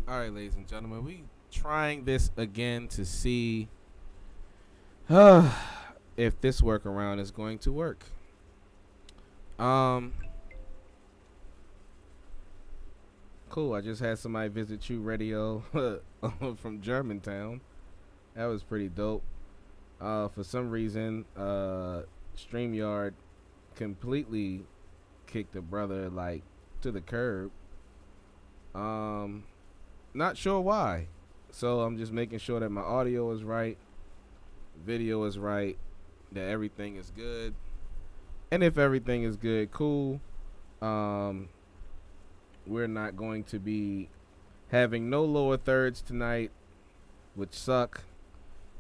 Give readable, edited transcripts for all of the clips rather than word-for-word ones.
All right, ladies and gentlemen, we trying this again to see if this workaround is going to work. Um, cool. I just had somebody visit True Radio from Germantown. That was pretty dope. For some reason, Streamyard completely kicked the brother like to the curb. Um, Not sure why. So I'm just making sure that my audio is right, video is right, that everything is good. And if everything is good, cool. Um, we're not going to be having no lower thirds tonight, which suck.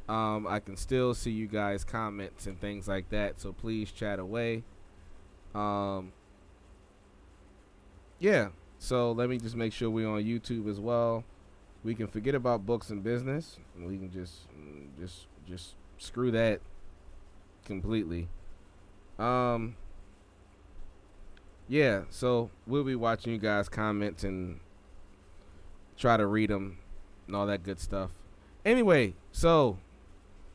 I can still see you guys comments and things like that, so please chat away. Um, yeah. So let me just make sure we're on YouTube as well. We can forget about books and business. We can just screw that completely. Um, yeah. So we'll be watching you guys comments and try to read them and all that good stuff. Anyway, so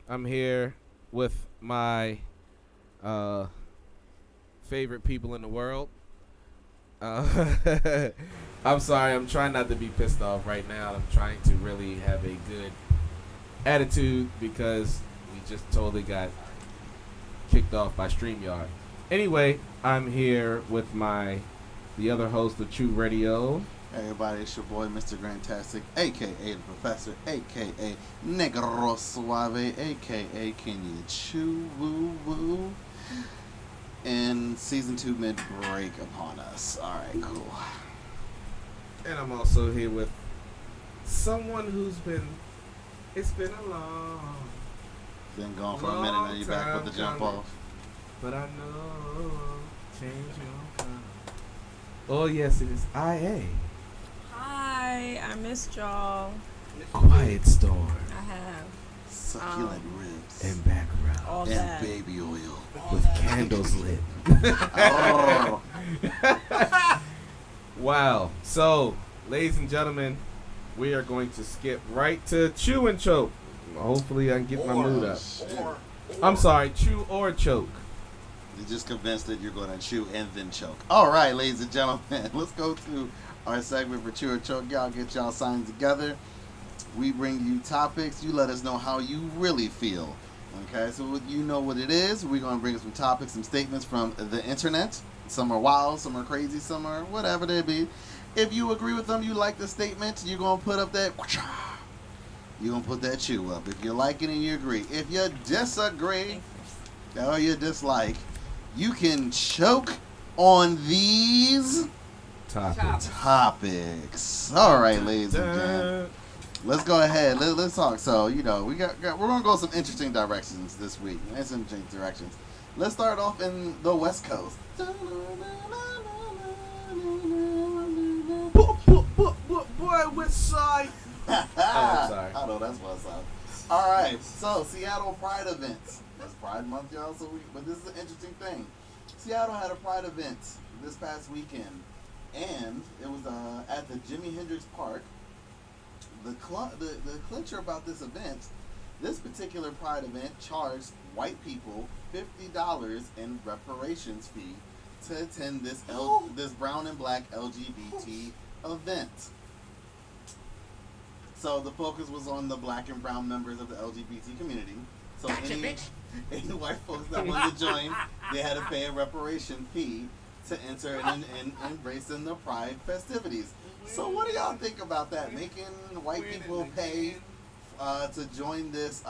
I'm here with my favorite people in the world. I'm sorry, I'm trying not to be pissed off right now. I'm trying to really have a good attitude because we just totally got kicked off by StreamYard. Anyway, I'm here with the other host of True Radio. Hey everybody, it's your boy Mr. Grantastic, aka the Professor, aka Negro Suave, aka Can You Chew Woo Woo? And season 2 mid break upon us. Alright, cool. And I'm also here with someone it's been a Been gone for a minute, now you back with the jump coming. off. But I know change will come. Oh yes, it is IA. Hi, I missed y'all. Quiet Storm. I have Succulent ribs. And background. all And that. baby oil. With candles lit. Oh. Wow. So, ladies and gentlemen, we are going to skip right to Chew and Choke. Hopefully I can get my mood up. I'm sorry, Chew or Choke. You're just convinced that you're going to chew and then choke. Alright, ladies and gentlemen, let's go to our segment for Chew or Choke. Y'all get y'all signs together. We bring you topics. You let us know how you really feel. Okay, so you know what it is. We're going to bring some topics, some statements from the internet. Some are wild, some are crazy, some are whatever they be. If you agree with them, you like the statement, you're going to put up that... You're going to put that chew up. If you like it and you agree. If you disagree or you dislike, you can choke on these topics. All right, ladies and gentlemen. Let's go ahead. Let's talk. So, we're gonna go some interesting directions this week. Some interesting directions. Let's start off in the West Coast. Boy, which side? I'm sorry. I know that's what's up. All right. So, Seattle Pride events. It's Pride Month, y'all. But this is an interesting thing. Seattle had a Pride event this past weekend, and it was at the Jimi Hendrix Park. The clincher about this event, this particular Pride event charged white people $50 in reparations fee to attend this brown and black LGBT event. So the focus was on the black and brown members of the LGBT community. So any white folks that wanted to join, they had to pay a reparation fee to enter and embrace in the Pride festivities. So what do y'all think about that? Making white people pay to join this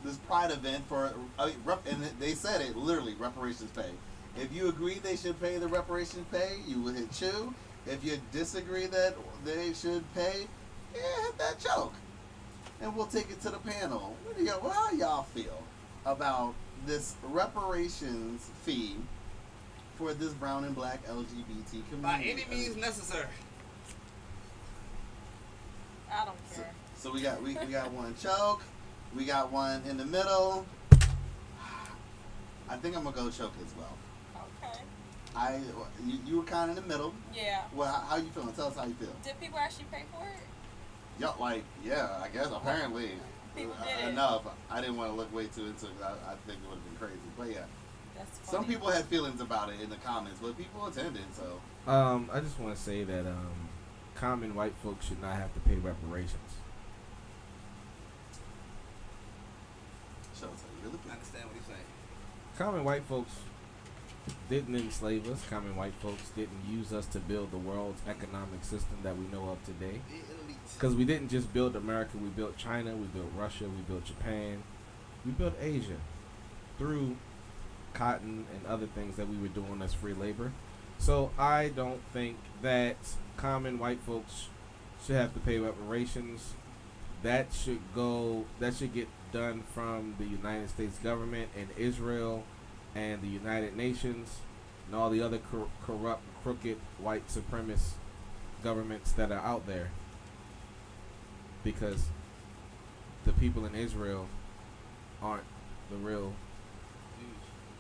this Pride event and they said it literally, reparations pay. If you agree they should pay the reparations pay, you would hit chew. If you disagree that they should pay, hit that choke. And we'll take it to the panel. How y'all feel about this reparations fee for this brown and black LGBT community? By any means necessary. I don't care. So we got one choke, we got one in the middle. I think I'm gonna go choke as well. Okay. You were kind of in the middle. Yeah. Well, how you feeling? Tell us how you feel. Did people actually pay for it? Yeah, I guess apparently People did it. enough. I didn't want to look way too into it. I think it would have been crazy. But yeah, That's funny. some people had feelings about it in the comments, but people attended. So I just want to say that common white folks should not have to pay reparations. shows how you really I feel. understand what he's saying. Common white folks didn't enslave us. Common white folks didn't use us to build the world's economic system that we know of today. The elite. Because we didn't just build America, we built China, we built Russia, we built Japan, we built Asia through cotton and other things that we were doing as free labor. So I don't think that common white folks should have to pay reparations. That should get done from the United States government and Israel and the United Nations and all the other corrupt, crooked, white supremacist governments that are out there. Because the people in Israel aren't the real Jews.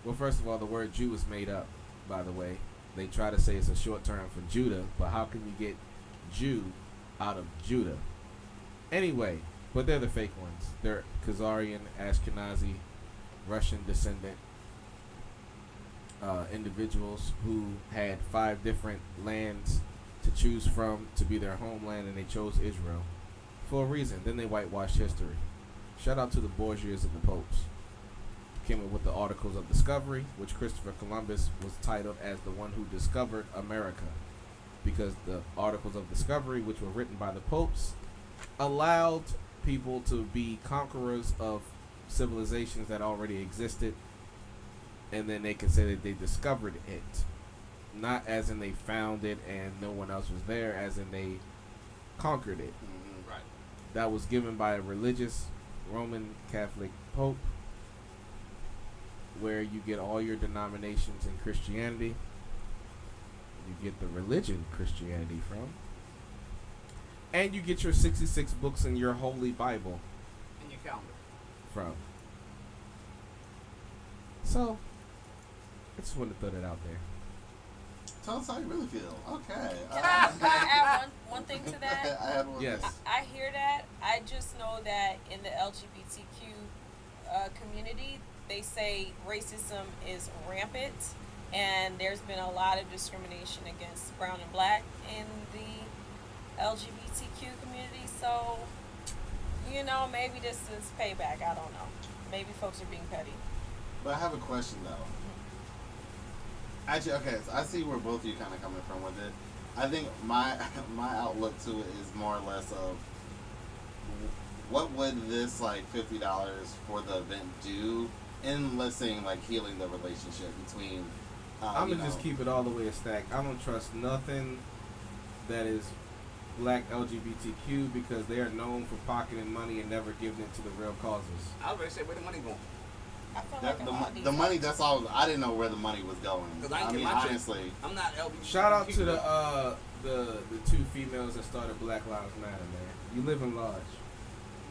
Well, first of all, the word Jew is made up, by the way. They try to say it's a short term for Judah, but how can you get Jew out of Judah? Anyway, but they're the fake ones. They're Khazarian, Ashkenazi, Russian descendant individuals who had 5 different lands to choose from to be their homeland, and they chose Israel for a reason. Then they whitewashed history. Shout out to the Borgias and the Popes. Came up with the Articles of Discovery, which Christopher Columbus was titled as the one who discovered America, because the Articles of Discovery, which were written by the popes, allowed people to be conquerors of civilizations that already existed, and then they could say that they discovered it, not as in they found it and no one else was there, as in they conquered it. Mm-hmm. Right. That was given by a religious Roman Catholic Pope, where you get all your denominations in Christianity. You get the religion Christianity from. And you get your 66 books in your Holy Bible And your calendar. from. So, I just wanted to throw that out there. Tell us how you really feel. Okay. Can I add one thing to that? I have one. Yes. I hear that. I just know that in the LGBTQ community, they say racism is rampant, and there's been a lot of discrimination against brown and black in the LGBTQ community. So, maybe this is payback. I don't know. Maybe folks are being petty. But I have a question though. Actually, okay, so I see where both of you kind of coming from with it. I think my outlook to it is more or less of what would this like $50 for the event do in, let's say, like healing the relationship between. I'm going to just keep it all the way a stack. I don't trust nothing that is black LGBTQ, because they are known for pocketing money and never giving it to the real causes. I was ready to say, where the money going? I feel like a lot of these The money. That's all. I didn't know where the money was going. 'Cause I ain't I get mean, my check. honestly. I'm not LBGTQ. Shout out to the 2 females that started Black Lives Matter, man. You live in large.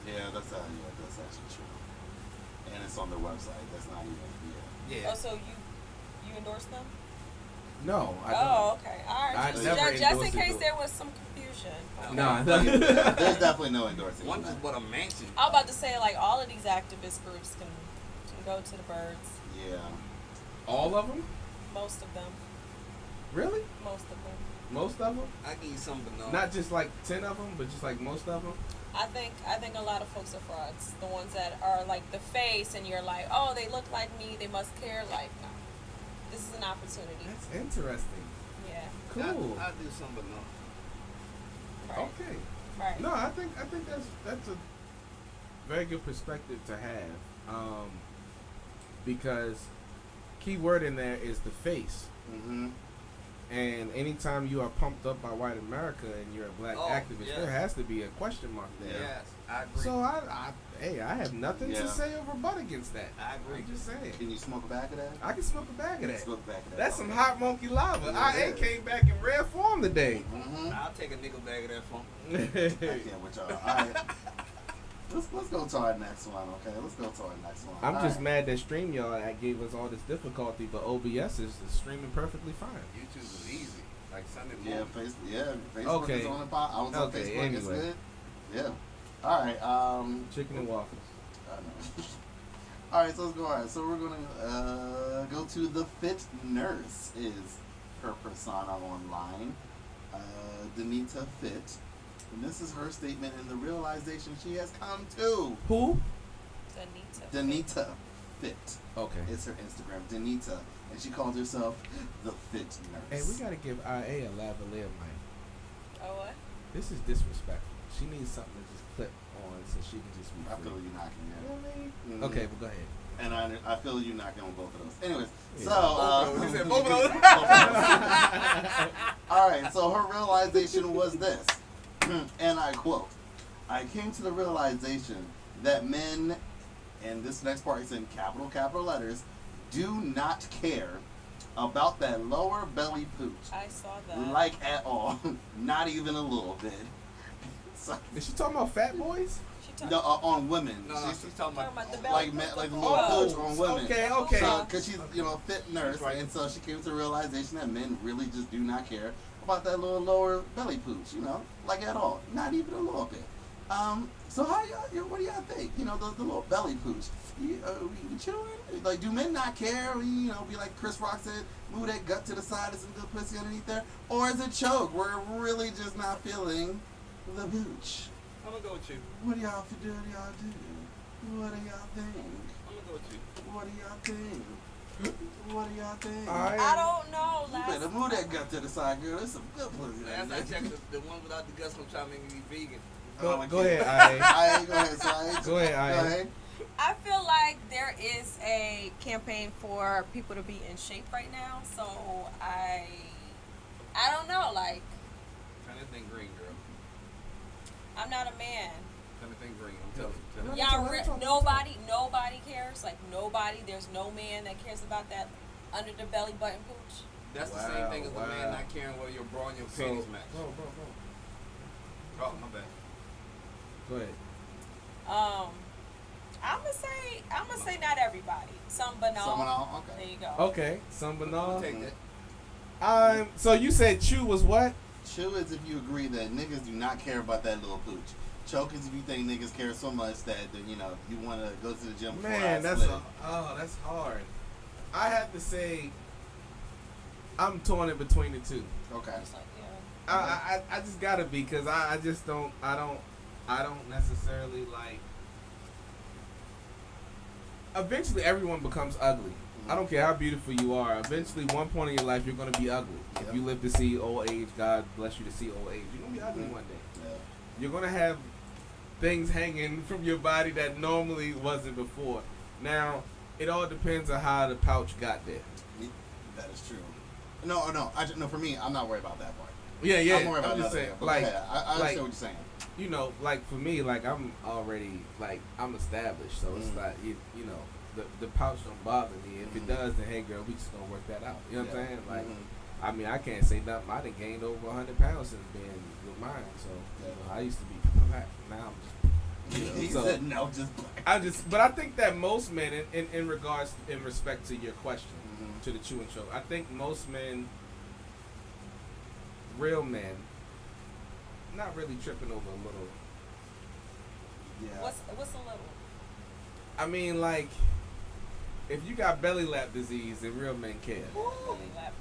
Yeah, that's actually true. And it's on their website. That's not even. Yeah. Yeah. Oh, so you endorse them? No, I don't. Oh, okay. All right. I Just never in endorsed case it, there was some confusion. Okay. No, There's definitely no endorsing. One on just that. bought a mansion. I was about to say, like, all of these activist groups can go to the birds. Yeah. all of them? Most of them. Really? Most of them. Most of them? I give you some vanilla. Not just like 10 of them, but just like most of them? I think a lot of folks are frauds. The ones that are like the face, and you're like, oh, they look like me, they must care. Like, no, this is an opportunity. That's interesting. Yeah. Cool. I do some vanilla. Right. Okay. Right. No, I think that's a very good perspective to have, because key word in there is the face. Mm-hmm. And anytime you are pumped up by white America and you're a black Oh, activist, yes. there has to be a question mark there. Yes, I agree. So I have nothing Yeah. to say or rebut against that. I agree. I'm just saying. Can you smoke a bag of that? I can smoke a bag of that. Smoke a bag of that. That's some hot monkey lava. Yeah, I it is. came back in rare form today. Mm-hmm. I'll take a nickel bag of that phone. I can't with y'all. All right. Let's go to our next one, okay? Let's go to our next one. I'm All just right. mad that StreamYard gave us all this difficulty, but OBS is streaming perfectly fine. YouTube is easy. Like Sunday Yeah, morning. Facebook Okay. is on the pot. I was on Okay, Facebook. It's anyway. good. Yeah. All right. Chicken and waffles. I know. All right, so let's go. All right, so we're gonna go to the Fit Nurse. Is her persona online? Danita Fit, and this is her statement and the realization she has come to. Who? Danita. Danita Fit. Okay. It's her Instagram, Danita, and she calls herself the Fit Nurse. Hey, we gotta give IA a lavalier mic. Oh what? This is disrespectful. She needs something to just clip on so she can just be I free. feel you knocking there. Mhm. Okay, well go ahead. And I feel you knocking on both of those. Anyways, Yeah. so He said both of those. All right, so her realization was this, and I quote: "I came to the realization that men, and this next part is in capital letters, do not care about that lower belly pooch, I saw that. like at all, not even a little bit." So, Is she talking about fat boys? She talking no, on women. No, she's talking about about the belly like put men, the like the food little up. pooch on women. Okay, okay. So, because she's, fit nurse, Right. and so she came to the realization that men really just do not care about that little lower belly pooch, like at all, not even a little bit. So how y'all, what do y'all think? The little belly pooch. You chilling? Like, do men not care? Be like Chris Rock said, move that gut to the side, there's some good pussy underneath there, or is it choke? We're really just not feeling the pooch. I'm gonna go with you. What do y'all do? What do y'all think? I'm gonna go with you. What do y'all think? What do y'all think? I don't know. You better move that gut to the side, girl. There's some good pussy. Last I checked, the one without the guts gonna try to make me be vegan. Go ahead, IA. Go ahead, Sai. Go ahead, Aya. Go ahead. I feel like there is a campaign for people to be in shape right now, so I don't know. Like, Turn that thing green, girl. I'm not a man. Turn that thing green. I'm telling you. Let me Y'all, talk. nobody cares. Like nobody. There's no man that cares about that under the belly button pooch. That's the Wow, same thing as the wow. man not caring whether your bra and your So, panties match. bro. Oh, my bad. Go ahead. I'm gonna say not everybody. Some banal. Someone else? There Okay. you go. Okay, some banal. Take that. So you said Chew was what? Chew is if you agree that niggas do not care about that little pooch. Choke is if you think niggas care so much that you want to go to the gym before Man, I that's split. that's hard. I have to say, I'm torn in between the two. Okay. It's like, yeah. I just gotta be because I just don't necessarily like. Eventually, everyone becomes ugly. I don't care how beautiful you are. Eventually, one point in your life, you're gonna be ugly. Yep. If you live to see old age, God bless you to see old age. You're gonna be ugly one day. Yeah. You're gonna have things hanging from your body that normally wasn't before. Now, it all depends on how the pouch got there. That is true. No. No, for me, I'm not worried about that part. Yeah. I'm worried about I'm just another saying, area, but like, yeah, I understand what you're saying. Like for me, like I'm already like I'm established, so it's like the pouch don't bother me. If it does, then hey girl, we just gonna work that out. You know what I'm saying? Like, I mean, I can't say nothing. I done gained over 100 pounds since being with mine. So I used to be fat. Now I'm just. He So said no, just black. but I think that most men, in regards, in respect to your question, Mhm. to the chew and choke, I think most men, real men, not really tripping over a little. Yeah. What's a little? I mean, like, if you got belly lap disease, then real men care. Belly lap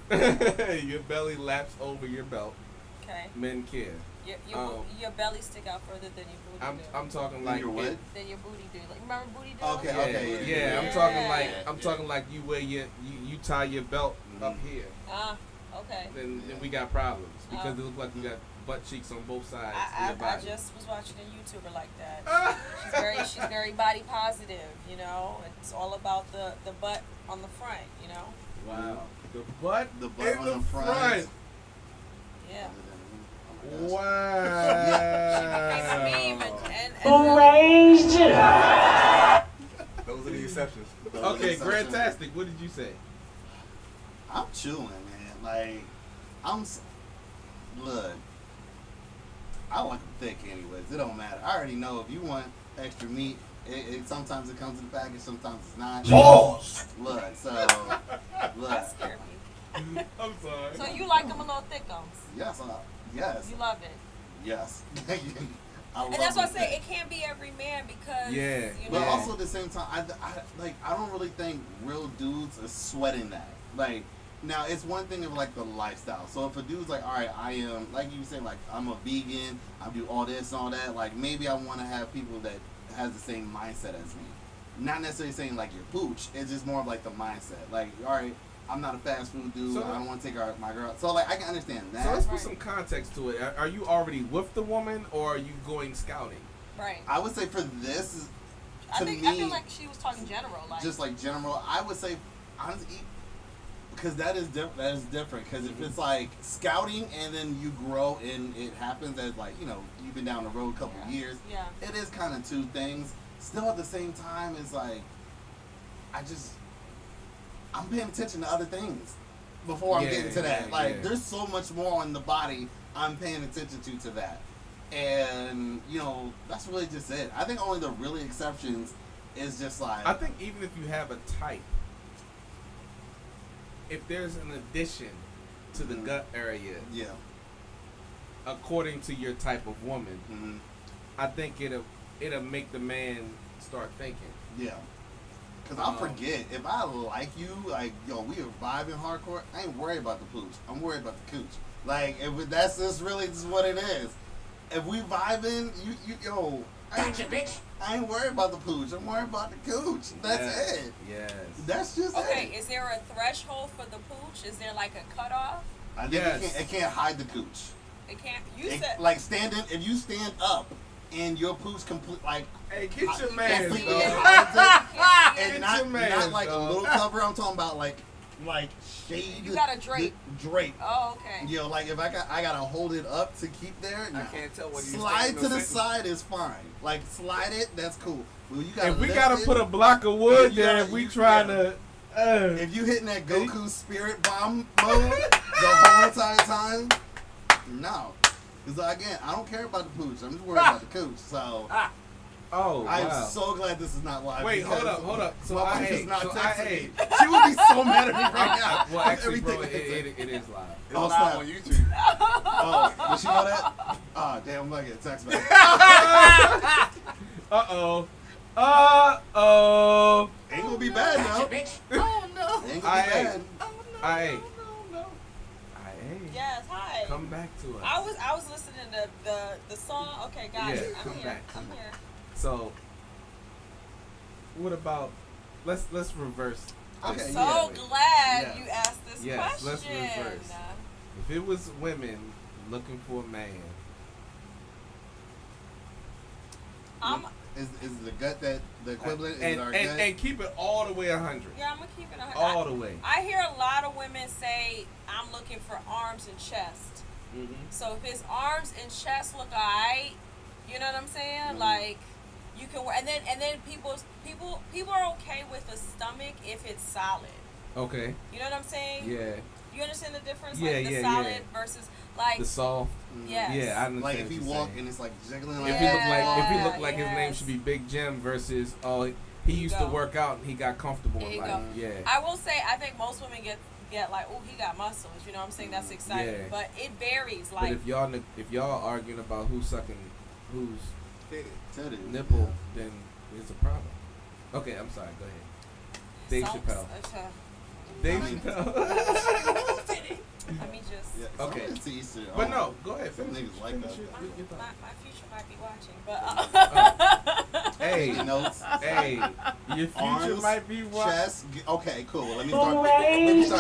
disease. Your belly laps over your belt. Okay. Men care. Your belly stick out further than your booty do. I'm talking Then like your what? Than your booty do. Like, remember booty do? Okay, Yeah, okay, yeah, yeah. I'm talking like Yeah. talking like you wear you tie your belt up here. Okay. Then we got problems because it looks like you got butt cheeks on both sides of I your body. just was watching a YouTuber like that. She's very body positive, It's all about the butt on the front, Wow. The butt The butt in on the the front. Yeah. Wow. Meme and Raised it up. Those are the exceptions. Okay, Grandtastic, what did you say? I'm chewing, man. Like, look, I like them thick anyways. It don't matter. I already know if you want extra meat, it sometimes it comes in the package, sometimes it's not. Pause. Look, so look. That scared me. I'm sorry. So you like them a little thick ones? Yes, yes, You love it. yes. I And love that's why I them say thick. it can't be every man because Yeah, you But know. also at the same time, I don't really think real dudes are sweating that. Like, now it's one thing of like the lifestyle. So if a dude's like, all right, I am, like you said, like I'm a vegan, I do all this and all that. Like maybe I want to have people that has the same mindset as me. Not necessarily saying like you're pooch. It's just more of like the mindset. Like, all right, I'm not a fast food dude. So I don't want to take my girl. So like I can understand that. So let's put Right. some context to it. Are you already with the woman, or are you going scouting? Right. I would say for this, I to think me, I feel like she was talking general, like just like general, I would say honestly, because that is different. Because if it's like scouting and then you grow and it happens as like you've been down the road a couple years, yeah. it is kind of two things. Still at the same time, it's like I'm paying attention to other things before I'm Yeah, getting to that. yeah, Like yeah. there's so much more on the body I'm paying attention to that. And that's really just it. I think only the really exceptions is just like I think even if you have a type, if there's an addition to the Mhm. gut area, yeah. according to your type of woman, Hmm. I think it'll make the man start thinking. Yeah. Cause I'll forget if I like you, like we are vibing hardcore. I ain't worried about the pooch. I'm worried about the cooch. Like if that's just really just what it is. If we vibing, I ain't worried about the pooch. I'm worried about the cooch. That's Yes, it. Yes. That's just Okay, it. is there a threshold for the pooch? Is there like a cutoff? I think Yes. it can't hide the cooch. It can't. You It, said like standing, if you stand up and your pooch complete like. Hey, get your I- man, completely dog. hides it. can't see it. And Get your not man, like dog. a little cover. I'm talking about like shade. You gotta drape. Drape. Oh, okay. Like if I gotta hold it up to keep there. I No. can't tell what you Slide to the side is fine. Like slide it, that's cool. Well, you gotta If we lift gotta it. put a block of wood You there, gotta- if we you- trying yeah. to. If you hitting that Goku spirit bomb mode the whole entire time, no. Because again, I don't care about the pooch. I'm just worried about the cooch. So Oh, I'm wow. so glad this is not live. Wait, because hold up. So my I wife is hate. not So I texting hate. me. She would be so mad at me right now. Well, with actually, bro, everything I say. it is live. It's Oh, live snap. on YouTube. Oh, did she know that? Oh, damn, I'm gonna get a text back. Uh-oh. Uh-oh. Ain't gonna be bad now. Oh no. Ain't gonna be Aye. bad. Aye. No. Aye. Yes. Hi. Come back to us. I was listening to the song. Okay, guys, Yeah, I'm come here. back, I'm come back. here. So, what about, let's reverse. Okay, this. So yeah. glad Yes. you asked this Yes, let's question. reverse. If it was women looking for a man, I'm Is the gut that the equivalent? Is it our gut? and keep it all the way 100. yeah. I'm gonna keep it 100. All the way. I hear a lot of women say I'm looking for arms and chest. Mm-hmm. So if his arms and chest look alright, you know what I'm saying? Mhm. Like you can wear, and then people are okay with a stomach if it's solid. Okay. You know what I'm saying? Yeah. You understand the difference? Yeah, like the yeah, solid yeah. versus like The soft. yes. Yeah, I understand. Like if what he you're walk saying. and it's like jiggling If like he look like Yeah, his name yes. should be Big Jim versus he you used to go. work out and he got comfortable There in you life. go. Yeah. I will say I think most women get like, oh, he got muscles. You know what I'm saying? That's exciting. Yeah. But it varies. But Like if y'all arguing about who's sucking whose titty. nipple, then it's a problem. Okay, I'm sorry. Go ahead. Dave some- Chappelle. Dave I mean- Chappelle. Let me just. Yeah, Okay. some to each their But own. no, go ahead. Some Finish, niggas like finish that. your thought. My future might be watching, but Hey, Taking notes. hey, your future Arms, might be watching. chest. Okay, cool. Let me start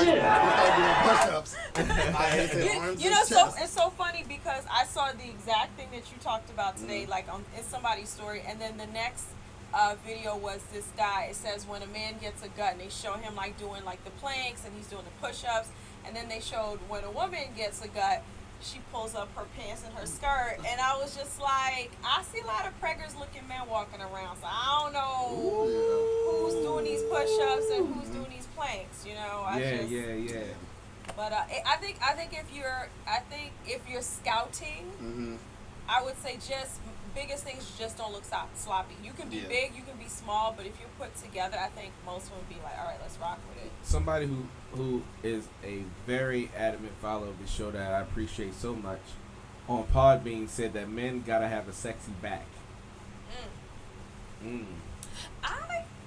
doing push-ups. I said arms you and know, so chest. it's so funny because I saw the exact thing that you talked about today, like in somebody's story, and then the next video was this guy. It says when a man gets a gut, and they show him like doing like the planks, and he's doing the push-ups, and then they showed when a woman gets a gut, she pulls up her pants and her skirt, and I was just like, I see a lot of preggers looking men walking around, so I don't know who's doing these push-ups and who's doing these planks. You know, Yeah. But I think if you're scouting, Mm-hmm. I would say just biggest things just don't look sloppy. You can be Yeah. big, you can be small, but if you're put together, I think most would be like, all right, let's rock with it. Somebody who is a very adamant follower of the show that I appreciate so much on Podbean said that men gotta have a sexy back.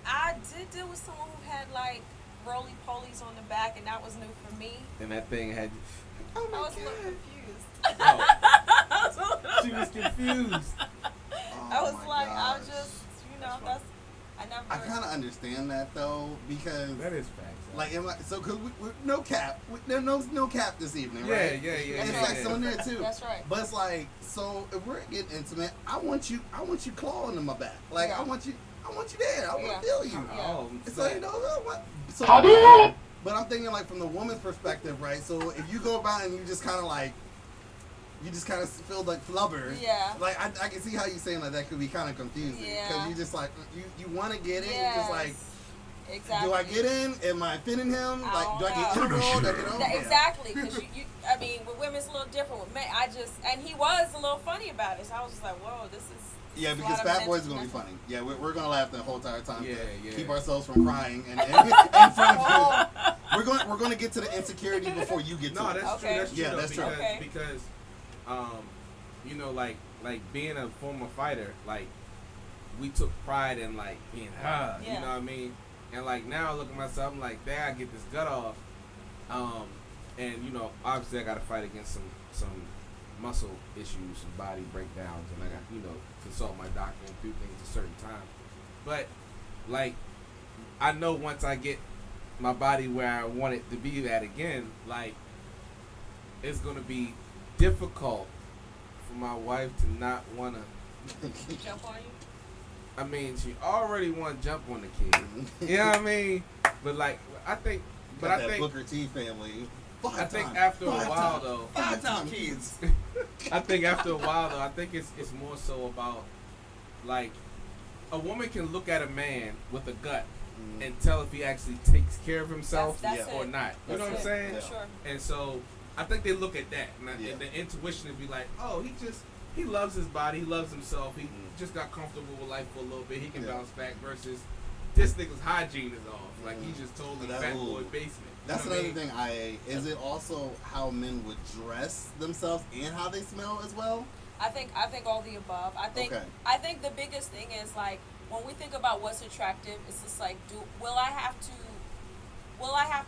I did deal with someone who had like roly polies on the back, and that was new for me. And that thing had. Oh I my was a little God. confused. Oh, she was confused. I was my like, I gosh. just, that's, I never. I kind of understand that though, because That is facts. like, cause we no cap, no cap this evening, Yeah, right? yeah, yeah, And yeah, sex yeah. on there too. That's right. But it's like, so if we're getting intimate, I want you clawing in my back. Like, Yeah. I want you there. I want Yeah. to feel you. Yeah. Oh, So you know what? So, How do you? but I'm thinking like from the woman's perspective, right? So if you go about and you just kind of like, you just kind of feel like flubber. Yeah. Like I can see how you saying like that could be kind of confusing. Yeah. Because you just like you want to get in. Yes. You're just like, exactly. do I get in? Am I fitting him? I Like, do I don't get know. in? Do I get over? Exactly, because I mean, with women it's a little different. With men, and he was a little funny about it. So I was just like, whoa, this is. Yeah, a because lot of Fat Boy's gonna be attention. funny. Yeah, we're gonna laugh the whole entire time. Yeah, to yeah. Keep ourselves from crying and in front of you. We're gonna get to the insecurity before you get to No, it. that's Okay. true. That's true. Yeah, though, that's true. because, Okay. because, you know, like being a former fighter, like we took pride in like being hard. Yeah. You know what I mean? And like now I look at myself, I'm like, dang, I get this gut off. And you know, obviously I got to fight against some muscle issues, some body breakdowns, and I got, you know, consult my doctor and do things a certain time. But like, I know once I get my body where I want it to be at again, like it's gonna be difficult for my wife to not wanna. Jump on you. I mean, she already want to jump on the kid. You know what I mean? But like, I think, but Got I that think, Booker T family. I think after a while though, Five-time kids. I think after a while though, I think it's more so about like a woman can look at a man with a gut and tell if he actually takes care of himself That's or it. not. You know what I'm That's it, saying? for sure. And so I think they look at that, and Yeah. the intuition would be like, oh, he loves his body, he loves himself, he just got comfortable with life for a little bit, he can Yeah. bounce back. Versus this nigga's hygiene is off, like he's just totally That- fat ooh. boy basement. That's You know what I another mean? thing. Is it also how men would dress themselves and how they smell as well? I think all the above. Okay. I think the biggest thing is like when we think about what's attractive, it's just like, will I have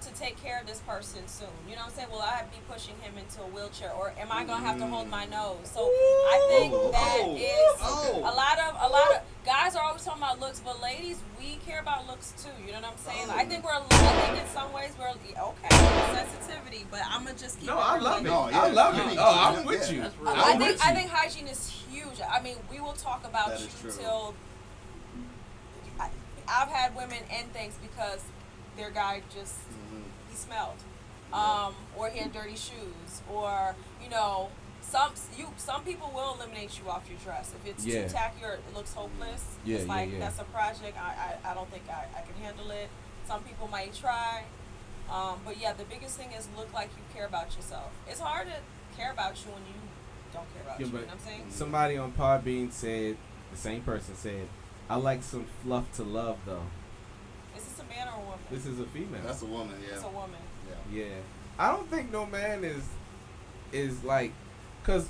to take care of this person soon? You know what I'm saying? Will I be pushing him into a wheelchair, or am I gonna have to hold my nose? So I think that is a lot of guys are always talking about looks, but ladies, we care about looks too. You know what I'm saying? I think in some ways we're okay sensitivity, but I'm gonna just keep. No, it I real. love it. No, yeah. I love I it. mean, Oh, I'm yeah, with you. that's real. I'm I with you. think hygiene is huge. I mean, we will talk about That you is true. till I've had women end things because their guy just he smelled, or he had dirty shoes, or some people will eliminate you off your dress if it's Yeah. too tacky or it looks hopeless. Yeah, it's yeah, like yeah. that's a project. I don't think I can handle it. Some people might try, but yeah, the biggest thing is look like you care about yourself. It's hard to care about you when you don't care about Yeah, you. You know but what I'm saying? somebody on Podbean said, the same person said, I like some fluff to love though. Is this a man or a woman? This is a female. That's a woman, yeah. It's a woman. Yeah. Yeah, I don't think no man is like, cause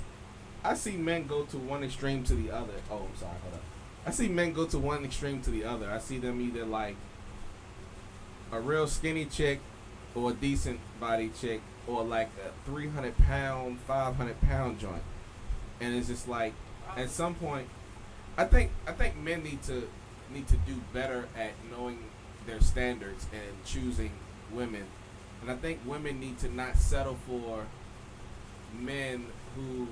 I see men go to one extreme to the other. Oh, I'm sorry, hold up. I see men go to one extreme to the other. I see them either like a real skinny chick, or a decent body chick, or like a 300-pound, 500-pound joint, and it's just like at some point, I think men need to do better at knowing their standards and choosing women. And I think women need to not settle for men who.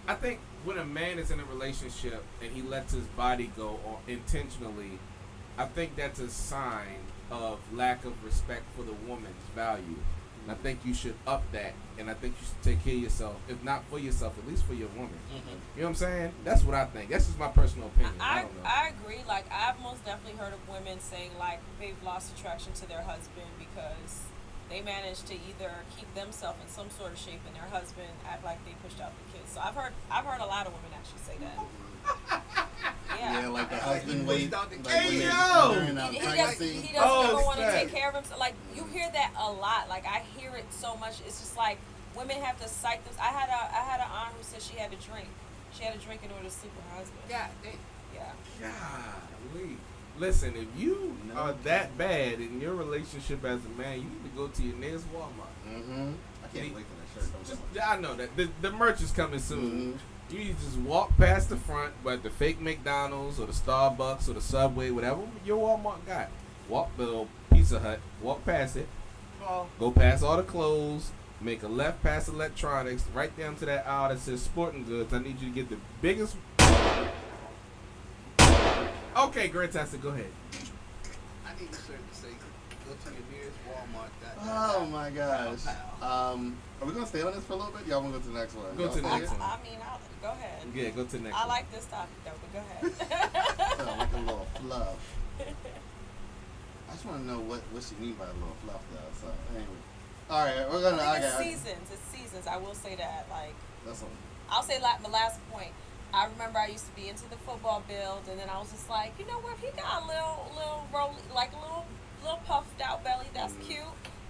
I think when a man is in a relationship and he lets his body go intentionally, I think that's a sign of lack of respect for the woman's value. And I think you should up that, and I think you should take care of yourself. If not for yourself, at least for your woman. You know what I'm saying? That's what I think. That's just my personal opinion. I don't know. I agree. Like, I've most definitely heard of women saying, like, they've lost attraction to their husband because they managed to either keep themselves in some sort of shape and their husband act like they pushed out the kids. So I've heard a lot of women actually say that. Yeah, like the Like husband he wait, pushed out the like kid. when they Yo! during He pregnancy. doesn't Oh, ever want to snap. take care of himself. Like you hear that a lot. Like I hear it so much. It's just like women have to psych this. I had an aunt who said she had to drink. She had to drink in order to sleep with her husband. God damn. Yeah. Golly. Listen, if you No. are that bad in your relationship as a man, you need to go to your nearest Walmart. Mm-hmm. I can't wait for that shirt. Don't Just, you? I know that the merch is coming soon. Mhm. You need to just walk past the front, but the fake McDonald's or the Starbucks or the Subway, whatever your Walmart got. Walk the Pizza Hut, walk past it, go past all the clothes, make a left past electronics, right down to that aisle that says sporting goods. I need you to get the biggest. Okay, Grantastic, go ahead. I need a shirt to say, go to your nearest Walmart. Oh my gosh. Are we gonna stay on this for a little bit? Y'all wanna go to the next one? Go to the Y'all next stay? one. I mean, go ahead. Yeah, go to the next I one. like this topic though, but go ahead. Oh, like a little fluff. I just want to know what she mean by a little fluff though. So anyway, all right, we're gonna. I think Okay, it's seasons. It's seasons. I will say that. Like, that's one. I'll say like my last point. I remember I used to be into the football build, and then I was just like, you know what? If he got a little roll, like a little puffed out belly, that's cute.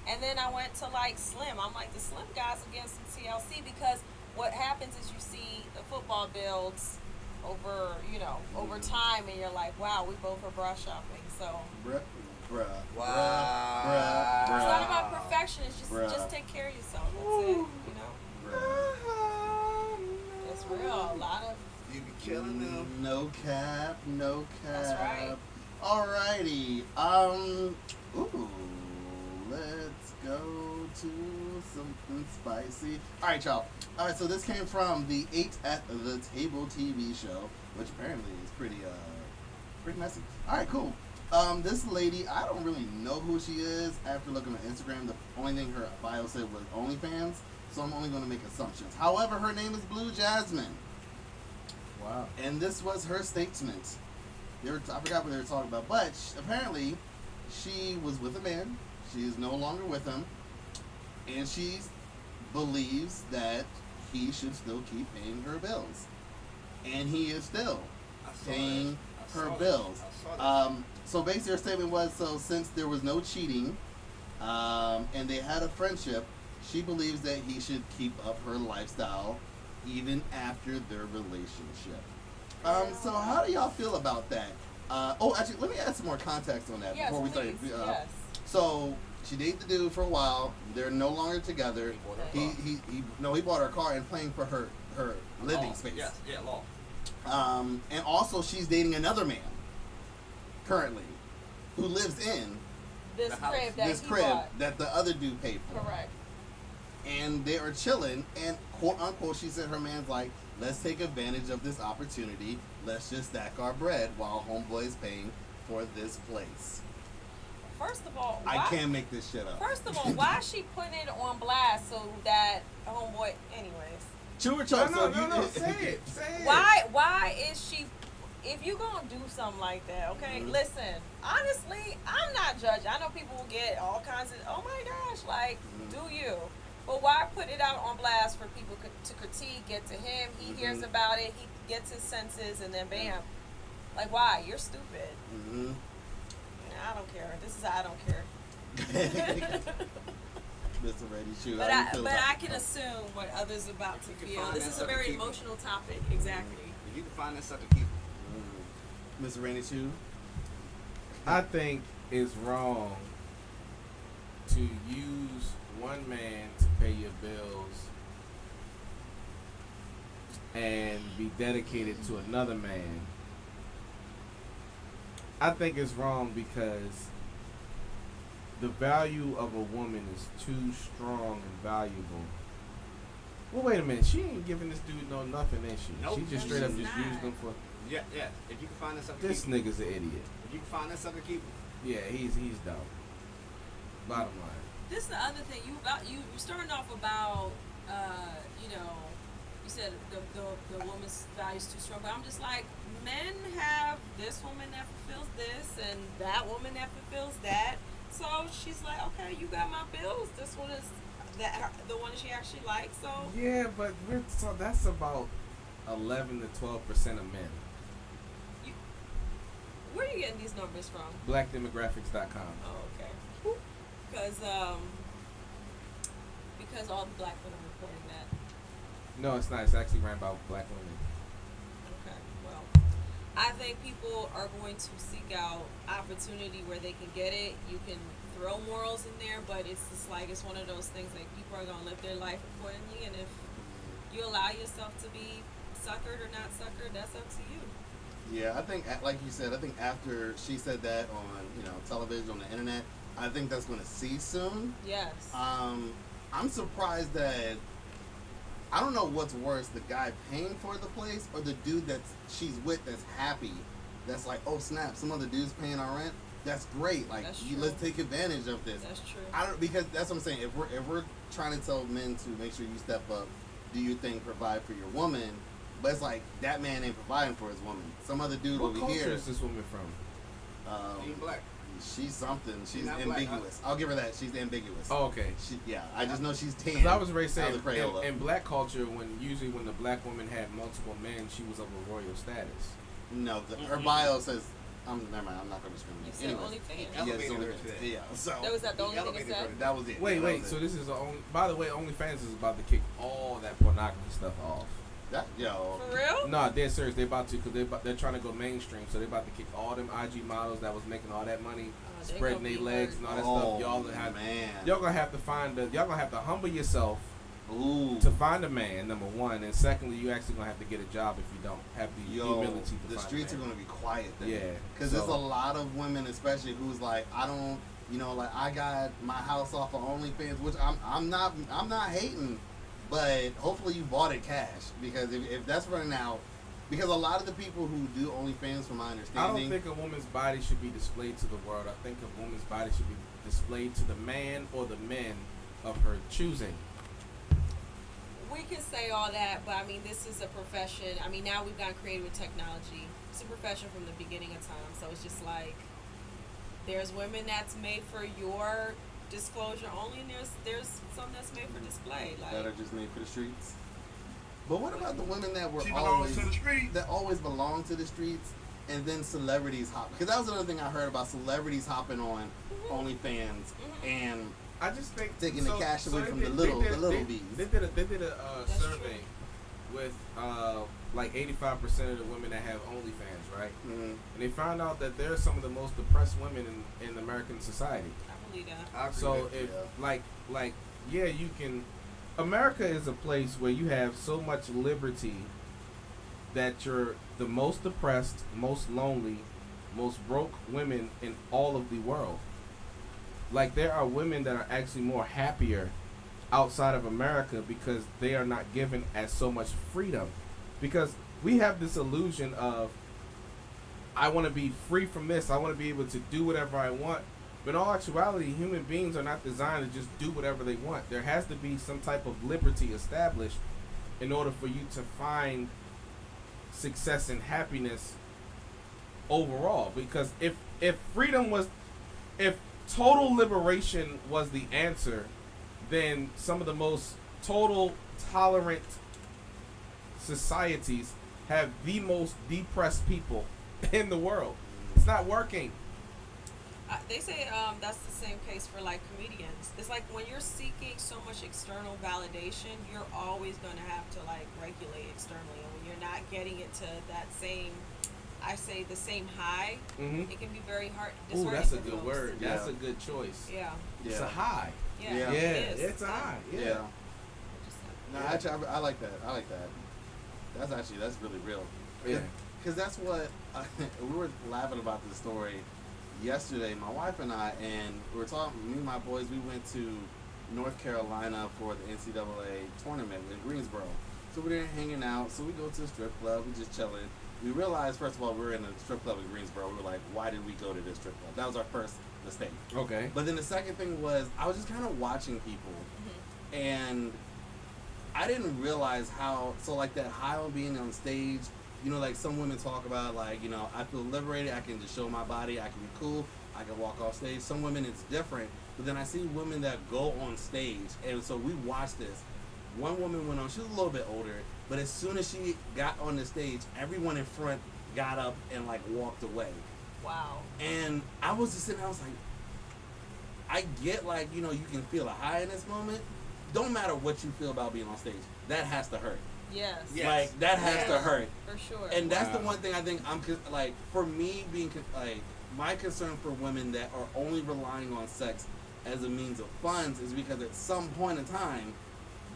And then I went to like slim. I'm like the slim guys against some TLC because what happens is you see the football builds over time, and you're like, wow, we both are bra shopping. So Bruh. Wow. it's not about perfection. It's Bruh. just take care of yourself. That's it. You know, it's real. A lot of You be killing them. No cap, no cap. That's right. Alrighty. Ooh, let's go to something spicy. Alright, y'all. Alright, so this came from the 8 at the Table TV show, which apparently is pretty messy. Alright, cool. This lady, I don't really know who she is after looking at Instagram. The only thing her bio said was OnlyFans, so I'm only going to make assumptions. However, her name is Blue Jasmine. Wow. And this was her statement. I forgot what they were talking about, but apparently she was with a man. She is no longer with him, and she believes that he should still keep paying her bills, and he is still paying her bills. So basically, her statement was: so since there was no cheating, and they had a friendship, she believes that he should keep up her lifestyle even after their relationship. So how do y'all feel about that? Actually, let me add some more context on that yes, before we please. start. Yes. So she dated the dude for a while. They're no longer together. He bought her a car and paying for her living space. Yes, yeah, law. And also she's dating another man currently who lives in This The house. crib that this he crib bought. that the other dude paid for. Correct. And they are chilling, and quote unquote, she said her man's like, let's take advantage of this opportunity. Let's just stack our bread while homeboy is paying for this place. First of all, I why, can't make this shit up. First of all, why is she putting it on blast so that homeboy? Anyways, True or No, choke? no, say it. Say it. why is she? If you gonna do something like that, okay? Mhm. Listen, honestly, I'm not judging. I know people will get all kinds of, oh my gosh, like, do you? But why put it out on blast for people to critique, get to him, he hears about it, he gets his senses, and then bam. Like, why? You're stupid. Mm-hmm. I don't care. This is how I don't care. Mr. Ready Shoe. But how you feel I about can assume what others are about to You can feel. find This that is a sucker, very keep it. emotional topic. Exactly. If you can find that sucker, keep it. Mr. Randy Shoe? I think it's wrong to use one man to pay your bills and be dedicated to another man. I think it's wrong because the value of a woman is too strong and valuable. Well, wait a minute. She ain't giving this dude no nothing, is she? Nope. She just No, straight up she's just not. used him for. Yeah, yeah. If you can find that sucker, This keep it. nigga's an idiot. If you can find that sucker, keep it. Yeah, he's dumb. Bottom line. This is the other thing you starting off about you said the woman's value is too strong, but I'm just like, men have this woman that fulfills this and that woman that fulfills that, So she's like, okay, you got my bills. This one is the one she actually likes. So Yeah, but that's about 11 to 12% of men. where are you getting these numbers from? Blackdemographics.com. Oh, okay. Because all the black women are reporting that. No, it's not. It's actually ran by black women. Okay, well, I think people are going to seek out opportunity where they can get it. You can throw morals in there, but it's just like it's one of those things like people are gonna live their life accordingly, and if you allow yourself to be suckered or not suckered, that's up to you. Yeah, I think, like you said, I think after she said that on, television, on the internet, I think that's going to cease soon. Yes. I'm surprised that, I don't know what's worse, the guy paying for the place or the dude that she's with that's happy, that's like, oh snap, some other dude's paying our rent. That's great. Like, That's true. let's take advantage of this. That's true. Because that's what I'm saying. If we're trying to tell men to make sure you step up, do your thing, provide for your woman. But it's like that man ain't providing for his woman. Some other dude What over culture here. is this woman from? She ain't black. She's something. She's not black, ambiguous. I'll give her that. She's ambiguous. Oh, okay. I just know she's tan. 'Cause I was ready to out say, of the Crayola. in black culture, usually when the black woman had multiple men, she was of a royal status. No, her bio says. Never mind. I'm not going to You discriminate. said Anyways. OnlyFans. Yeah, it's Elevated her OnlyFans. to that. Yeah. So That was that the only thing it elevated her said? to that was it. Wait, That wait. was So it. this is by the way, OnlyFans is about to kick all that pornography stuff off. For real? No, they're serious. They about to because they're trying to go mainstream. So they about to kick all them IG models that was making all that money, they spreading gonna their be legs hurt. and all that Oh, stuff. Y'all gonna have man. y'all gonna have to y'all gonna have to humble yourself Ooh. to find a man. Number one, and secondly, you actually gonna have to get a job if you don't have the humility to the find streets a are man. going to be quiet then. Yeah, Because so- there's a lot of women, especially, who's like, I don't, like I got my house off of OnlyFans, which I'm not hating, but hopefully you bought it cash, because if that's running out, because a lot of the people who do OnlyFans, from my I understanding, don't think a woman's body should be displayed to the world. I think a woman's body should be displayed to the man or the men of her choosing. We can say all that, but I mean, this is a profession. I mean, now we've gotten creative with technology. It's a profession from the beginning of time. So it's just like, there's women that's made for your disclosure only, and there's some that's made for display. Like, that are just made for the streets. But what about the women that were She always belongs to the street. that always belonged to the streets, and then celebrities hop? Because that was another thing I heard about celebrities hopping on OnlyFans and I just think taking the cash away they from did- the little they bees. They did a That's survey with like 85% of the women that have OnlyFans, right? Mhm. And they found out that they're some of the most depressed women in American society. I believe that. I agree So with you. if yeah, you can. America is a place where you have so much liberty that you're the most depressed, most lonely, most broke women in all of the world. Like, there are women that are actually more happier outside of America because they are not given as so much freedom. Because we have this illusion of, I want to be free from this, I want to be able to do whatever I want. But in all actuality, human beings are not designed to just do whatever they want. There has to be some type of liberty established in order for you to find success and happiness overall. Because if total liberation was the answer, then some of the most total tolerant societies have the most depressed people in the world. It's not working. They say that's the same case for like comedians. It's like when you're seeking so much external validation, you're always going to have to like regulate externally. And when you're not getting it to that same, I say the same high, Mm-hmm. it can be very hard. Ooh, disheartening that's a for good folks. word. That's Yeah. a good choice. Yeah. It's a Yeah. high. Yeah. Yeah. Yeah, It is. it's a high. Yeah. Yeah. Just No, like- actually, I like that. I like that. That's really real. Yeah. Because that's what we were laughing about this story yesterday. My wife and I, and we were talking. Me and my boys, we went to North Carolina for the NCAA tournament in Greensboro. So we're there hanging out. So we go to the strip club. We just chilling. We realized, first of all, we were in a strip club in Greensboro. We were like, why did we go to this strip club? That was our first mistake. Okay. But then the second thing was, I was just kind of watching people, Mhm. and I didn't realize how, so like that high on being on stage, like some women talk about, like, I feel liberated, I can just show my body, I can be cool. I can walk off stage. Some women it's different, but then I see women that go on stage, and so we watched this. One woman went on, she was a little bit older, but as soon as she got on the stage, everyone in front got up and like walked away. Wow. And I was just sitting there, I was like, I get like, you know, you can feel a high in this moment. Don't matter what you feel about being on stage. That has to hurt. Yes. Yes. Like, that has to hurt. For sure. And that's Wow. the one thing I think like, for me being, like, my concern for women that are only relying on sex as a means of funds is because at some point in time,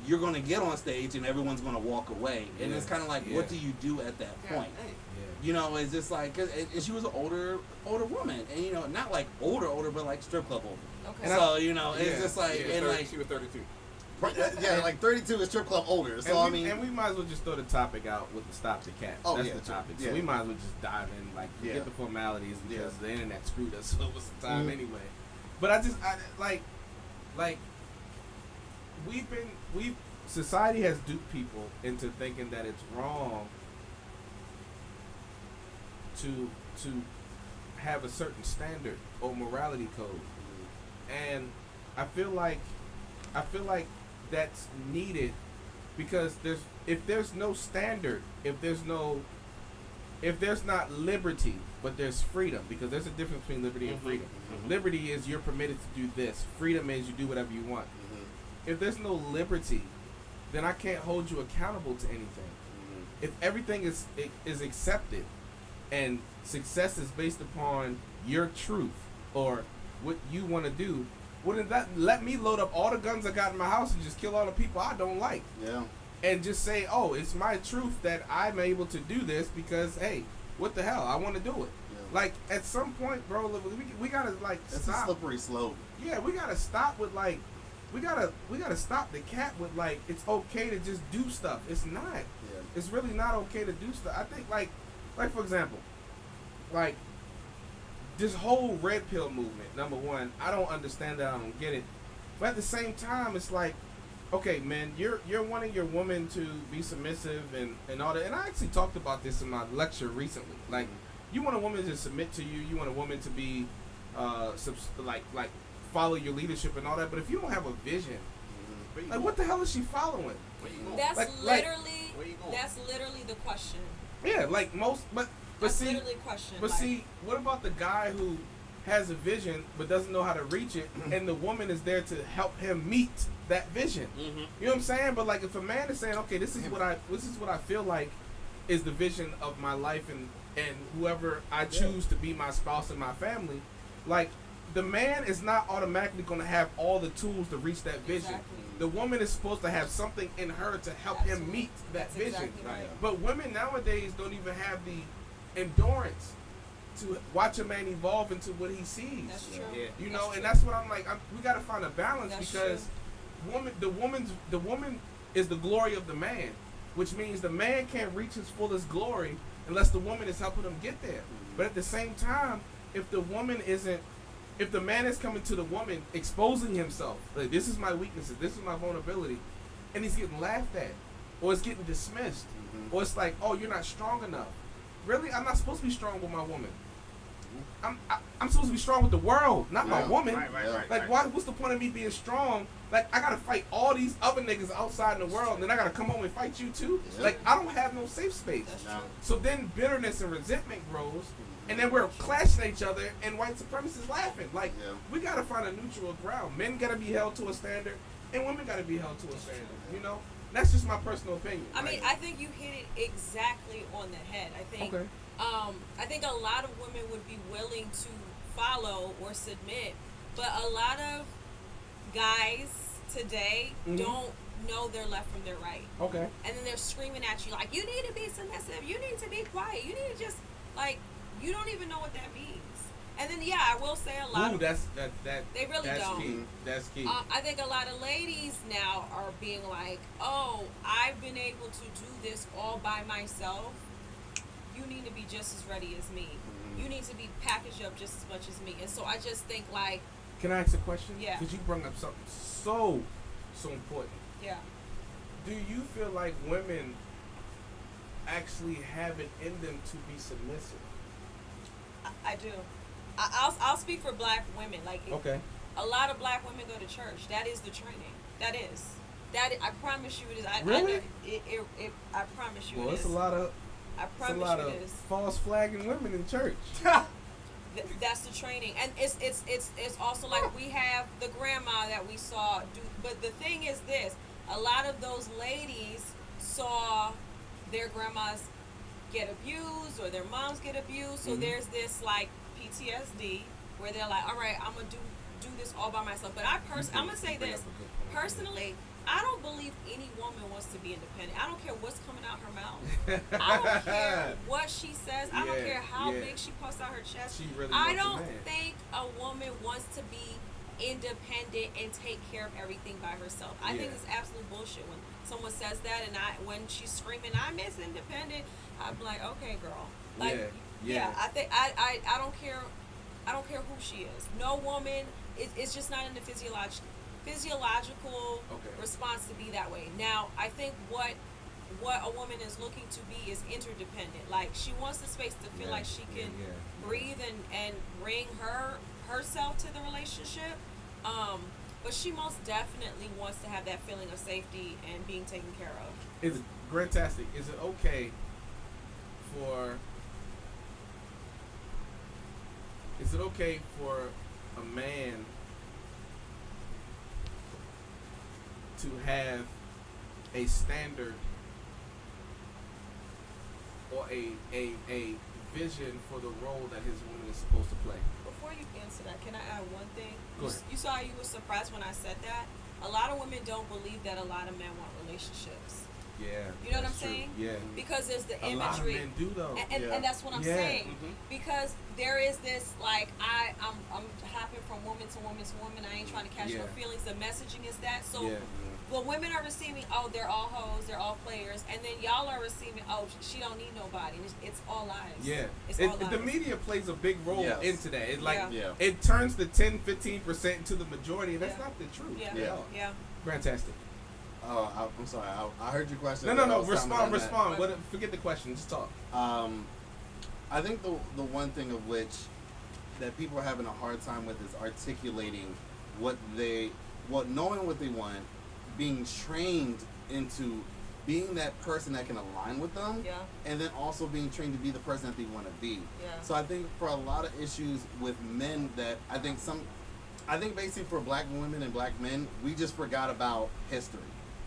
you're going to get on stage and everyone's going to walk away. And it's kind of like, what do you do at that God point? dang. You know, it's just like, and she was an older woman, and you know, not like older, but like strip club older. Okay. So you know, it's Yeah. just like, Yeah, and 30, like, she was 32. yeah, like 32 is strip club older. So I mean, and we might as well just throw the topic out with the stop the cat. Oh, That's yeah, the topic. yeah. So we might as well just dive in, like forget Yeah. the formalities because Yeah. the internet screwed us over some time Mhm. anyway. But I like society has duped people into thinking that it's wrong to have a certain standard or morality code, and I feel like that's needed because if there's no standard, if there's not liberty, but there's freedom, because there's a difference between liberty and freedom. Liberty is you're permitted to do this. Freedom is you do whatever you want. If there's no liberty, then I can't hold you accountable to anything. If everything is accepted and success is based upon your truth or what you want to do, wouldn't that let me load up all the guns I got in my house and just kill all the people I don't like? yeah, And just say, oh, it's my truth that I'm able to do this because, hey, what the hell? I want to do it. yeah. Like, at some point, bro, we got to, like, It's a stop. slippery slope. Yeah, we got to stop with, like, we gotta stop the cat with, like, it's okay to just do stuff. It's not. Yeah. It's really not okay to do stuff. I think, like for example, like, this whole red pill movement, number one, I don't understand that. I don't get it. But at the same time, it's like, okay, man, you're wanting your woman to be submissive and all that. And I actually talked about this in my lecture recently. Like, you want a woman to submit to you. You want a woman to be, like follow your leadership and all that. But if you don't have a vision, Where you like, going? what the hell is she following? Where you going? That's Like- literally Where you going? that's literally the question. Yeah, like most, but That's see, literally the question. but like, see, what about the guy who has a vision but doesn't know how to reach it, and the woman is there to help him meet that vision? You know what I'm saying? But like, if a man is saying, okay, this is what I feel like is the vision of my life, and whoever I choose to be my spouse and my family, like, the man is not automatically going to have all the tools to reach that vision. Exactly. The woman is supposed to have something in her to help him Absolutely. meet that That's vision. exactly right. But women nowadays don't even have the endurance to watch a man evolve into what he sees. That's true. You That's know, true. and that's what I'm like. We got to find a balance That's because the woman is the glory of the man, which means the man can't reach his fullest glory unless the woman is helping him get there. But at the same time, if the man is coming to the woman exposing himself, like, this is my weaknesses, this is my vulnerability, and he's getting laughed at, or it's getting dismissed, or it's like, oh, you're not strong enough. Really, I'm not supposed to be strong with my woman. I'm supposed to be strong with the world, not my Yeah. woman. Right. Like, what's the point of me being strong? Like, I gotta fight all these other niggas outside in the world, and then I gotta come home and fight you too? Yeah. Like, I don't have no safe space. That's No. true. So then bitterness and resentment grows, and then we're clashing at each other, and white supremacists laughing. Like, Yeah. we gotta find a neutral ground. Men gotta be held to a standard, and women gotta be held to a standard. You know, that's just my personal opinion. I mean, Like, I think you hit it exactly on the head. I think okay. I think a lot of women would be willing to follow or submit, but a lot of guys today Mhm. don't know their left from their right. Okay. And then they're screaming at you like, you need to be submissive, you need to be quiet, you need to just, like, you don't even know what that means. And then, yeah, I will say a lot Ooh, of, that they really that's don't. key. That's key. I think a lot of ladies now are being like, oh, I've been able to do this all by myself. You need to be just as ready as me. You need to be packaged up just as much as me. And so I just think, like, Can I ask a question? Yeah. Because you brought up something so important. yeah. Do you feel like women actually have it in them to be submissive? I do. I'll speak for black women. Like, Okay. a lot of black women go to church. That is the training. I promise you it is. Really? I promise you Well, it it's is. a lot of I it's a promise lot you of it is. false flagging women in church. That's the training, and it's also like we have the grandma that we saw do. But the thing is this: a lot of those ladies saw their grandmas get abused or their moms get abused, so there's this like PTSD where they're like, all right, I'm gonna do this all by myself. But I'm gonna say this personally. I don't believe any woman wants to be independent. I don't care what's coming out her mouth. I don't care what she says. I don't Yeah, care how yeah. big she puffs out her chest. She really I wants a don't man. think a woman wants to be independent and take care of everything by herself. I think Yeah. it's absolute bullshit when someone says that, and when she's screaming, "I miss independent," I'm like, okay, girl. Like, Yeah. I think I don't care. I don't care who she is. No woman. It's just not in the physiological Okay. response to be that way. Now, I think what a woman is looking to be is interdependent. Like, she wants the space to feel like she can breathe and bring herself to the relationship. But she most definitely wants to have that feeling of safety and being taken care of. Is it fantastic? Is it okay for a man to have a standard or a vision for the role that his woman is supposed to play? Before you answer that, can I add one thing? Go ahead. You saw you were surprised when I said that. A lot of women don't believe that a lot of men want relationships. Yeah. You know what I'm that's true. saying? Yeah. Because there's the A lot of imagery. men do though. And that's what I'm Yeah. saying. Because there is this like I'm hopping from woman to woman to woman. I ain't trying to catch no Yeah. feelings. The messaging is that. So Yeah. when women are receiving, oh, they're all hoes, they're all players, and then y'all are receiving, oh, she don't need nobody. It's all lies. Yeah. It's all lies. The media plays a big role Yes. into that. It like Yeah. Yeah. it turns the 10-15% into the majority, and that's Yeah. not the truth. Yeah. Yeah. Yeah. Fantastic. Oh, I'm sorry. I heard your question. No. but I was Respond. commenting on that. What? Forget the question. Just talk. I think the one thing of which that people are having a hard time with is articulating knowing what they want, being trained into being that person that can align with them, Yeah. and then also being trained to be the person that they want to be. Yeah. So I think for a lot of issues with men that I think basically for black women and black men, we just forgot about history.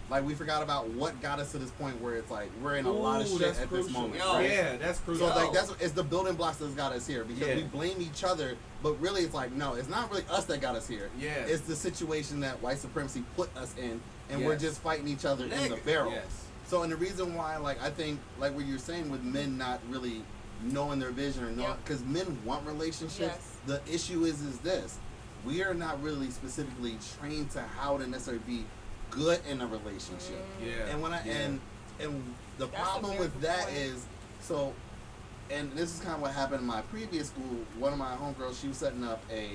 Like, we forgot about what got us to this point where it's like we're in a lot of Ooh, shit that's at crucial. this moment. Yo. Right? Yeah, that's crucial. So it's like it's the building blocks that's got us here because Yeah. we blame each other, but really it's like no, it's not really us that got us here. Yeah. It's the situation that white supremacy put us in, and we're Yes. just fighting each other in the Nigga. barrel. Yes. So, and the reason why, like, I think, like what you're saying with men not really knowing their vision or Yep. because men want relationships. Yes. The issue is this: we are not really specifically trained to how to necessarily be good in a relationship. Yeah. And when and the That's a problem very with good that point. is so, and this is kind of what happened in my previous school. One of my homegirls, she was setting up a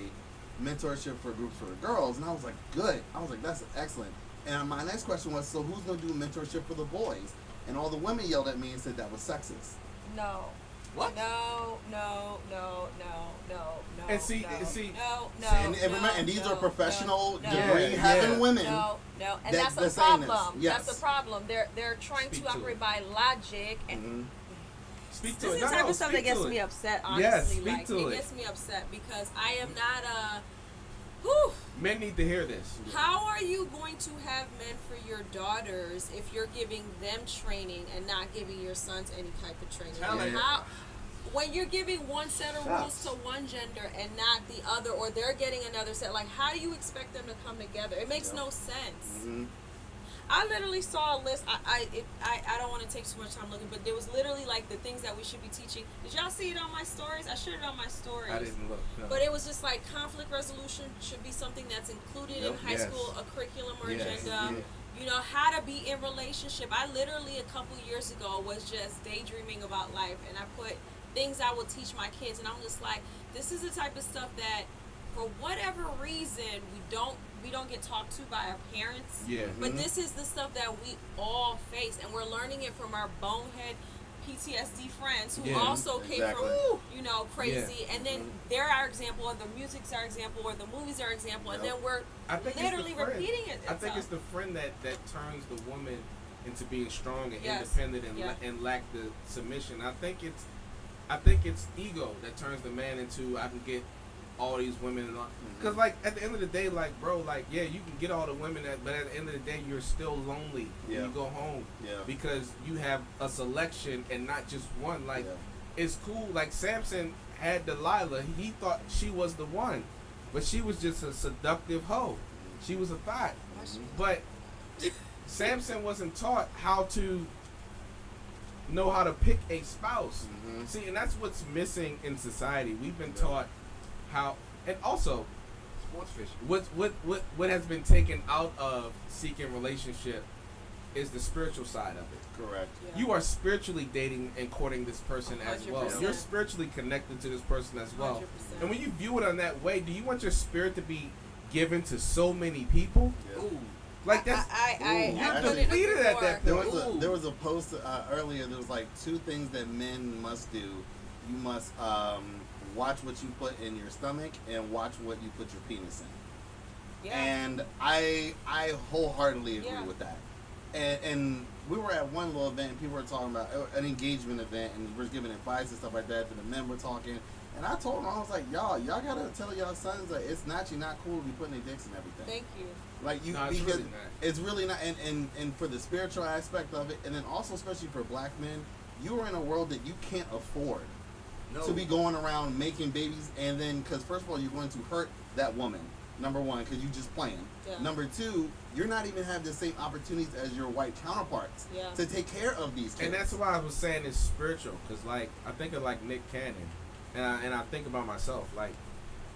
mentorship for groups for the girls, and I was like, good. I was like, that's excellent. And my next question was, so who's gonna do mentorship for the boys? And all the women yelled at me and said that was sexist. No. What? No. And see- no, and see- no, no, and remember, no, and these no, are professional, no, degree Yeah, having yeah. women. No, and that- that's they're a saying this. problem. Yes. That's a problem. They're trying Speak to to operate it. by logic, and Mhm. Speak to this it. is the type of stuff that speak gets to me it. upset. Honestly, Yes, speak like to it it. gets me upset because I am not a. Whew, Men need to hear this. how are you going to have men for your daughters if you're giving them training and not giving your sons any type of training? Tell Like, it. how, when you're giving one set of rules to one gender and not the other, or they're getting another set, like how do you expect them to come together? It makes no sense. Mhm. I literally saw a list. I don't want to take too much time looking, but there was literally like the things that we should be teaching. Did y'all see it on my stories? I shared it on my stories. I didn't look. No. But it was just like conflict resolution should be something that's included in Yep. high Yes. school, a curriculum or Yes. agenda. You know, how to be in relationship. I literally a couple years ago was just daydreaming about life, and I put things I would teach my kids, and I'm just like, this is the type of stuff that, for whatever reason, we don't get talked to by our parents. Yeah. But this is the stuff that we all face, and we're learning it from our bonehead PTSD friends who Yeah, also came exactly. from, you know, crazy, and then they're our example, or the music's our example, or the movies are our example, and Yep. then we're I think literally it's the friend. repeating it. I think it's the friend that turns the woman into being strong and Yes. independent and Yeah. and lack the submission. I think it's ego that turns the man into I can get all these women and all. Because like at the end of the day, like bro, like yeah, you can get all the women, but at the end of the day, you're still lonely when Yeah. you go home Yeah. because you have a selection and not just one. Like Yeah. it's cool. Like Samson had Delilah. He thought she was the one, but she was just a seductive hoe. She was a thought. But Samson wasn't taught how to know how to pick a spouse. Mhm. See, and that's what's missing in society. We've been Yeah. taught how, and also Sports fishing. what has been taken out of seeking relationship is the spiritual side of it. Correct. Yeah. You are spiritually dating and courting this person as well. 100%. You're spiritually connected to this person as well. 100%. And when you view it on that way, do you want your spirit to be given to so many people? Yeah. Ooh. Like that's I You're couldn't agree defeated at more. that There point. was a Ooh. there was a post earlier. There was like 2 things that men must do. You must watch what you put in your stomach and watch what you put your penis in. Yeah. And I wholeheartedly agree Yeah. with that. And we were at one little event and people were talking about an engagement event and we're giving advice and stuff like that. And the men were talking. And I told them, I was like, y'all gotta tell y'all sons that it's actually not cool to be putting their dicks in everything. Thank you. Like you, No, it's because really not. it's really not, and for the spiritual aspect of it, and then also especially for black men, you are in a world that you can't afford No. to be going around making babies, and then because first of all you're going to hurt that woman. Number one, because you just playing. Yeah. Number two, you're not even having the same opportunities as your white counterparts Yeah. to take care of these kids. And that's why I was saying it's spiritual, because like I think of like Nick Cannon, and I think about myself like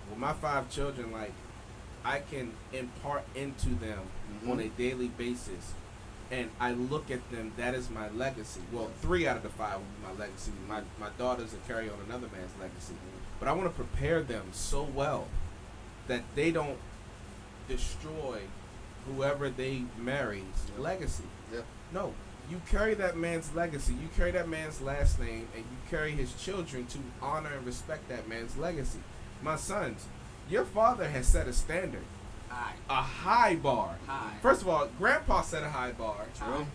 with my 5 children, like I can impart into them Mhm. on a daily basis, and I look at them. That is my legacy. Well, 3 out of the 5 will be my legacy. My daughters will carry on another man's legacy, but I want to prepare them so well that they don't destroy whoever they marry's Yeah. legacy. Yeah. No, you carry that man's legacy. You carry that man's last name, and you carry his children to honor and respect that man's legacy. My sons, your father has set a standard, High. a high bar. High. First of all, Grandpa set a high bar. True.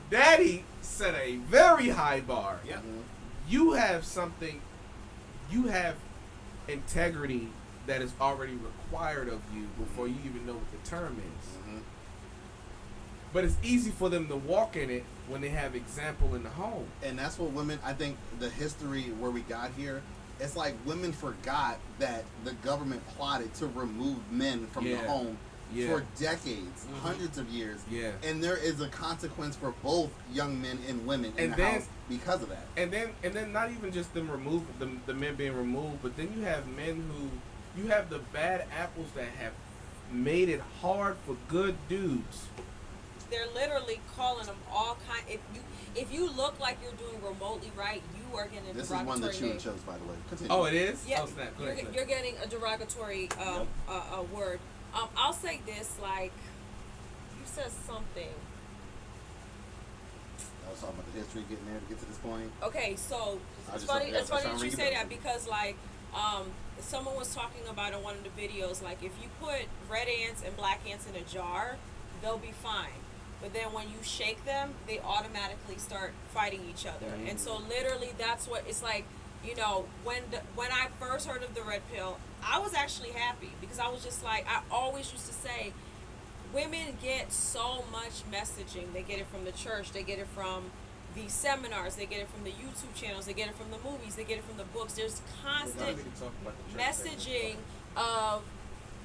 Daddy set a very high bar. Yep. Mhm. You have something. You have integrity that is already required of you before you even know what the term is. Mhm. But it's easy for them to walk in it when they have example in the home. And that's what women, I think the history where we got here, it's like women forgot that the government plotted to remove men from the Yeah. home Yeah. for decades, Mhm. hundreds of years. Yeah. And there is a consequence for both young men and women in And the then- house because of that. And then not even just them removed, the men being removed, but then you have men who, you have the bad apples that have made it hard for good dudes. They're literally calling them all kind. If you look like you're doing remotely right, you are getting a This is derogatory one that you name. chose, by the way. Continue. Oh, it is? Yeah, Oh, snap. Go you're, ahead, you're getting a derogatory a word. I'll say this, like, you said something. I was talking about the history getting there to get to this point. Okay, so I it's just- funny. yeah, It's I was funny trying that to you ring say the that bell. because like someone was talking about in one of the videos, like if you put red ants and black ants in a jar, they'll be fine. But then when you shake them, they automatically start fighting each other. And so literally, that's what it's like. You know, when I first heard of the red pill, I was actually happy because I was just like, I always used to say, women get so much messaging. They get it from the church. They get it from the seminars. They get it from the YouTube channels. They get it from the movies. They get it from the books. There's constant messaging of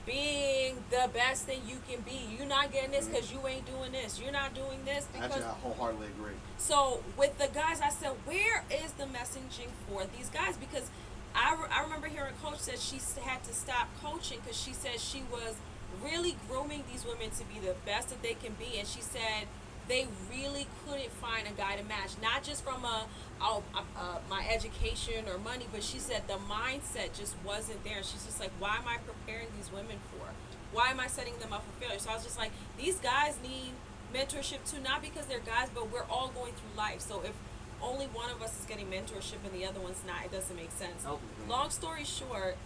being the best thing you can be. You're not getting this because you ain't doing this. You're not doing this because. Actually, I wholeheartedly agree. So with the guys, I said, where is the messaging for these guys? Because I remember hearing Coach said she had to stop coaching because she said she was really grooming these women to be the best that they can be, and she said they really couldn't find a guy to match, not just from my education or money, but she said the mindset just wasn't there. And she's just like, why am I preparing these women for? Why am I setting them up for failure? So I was just like, these guys need mentorship too, not because they're guys, but we're all going through life. So if only one of us is getting mentorship and the other one's not, it doesn't make sense. Oh, Long story short,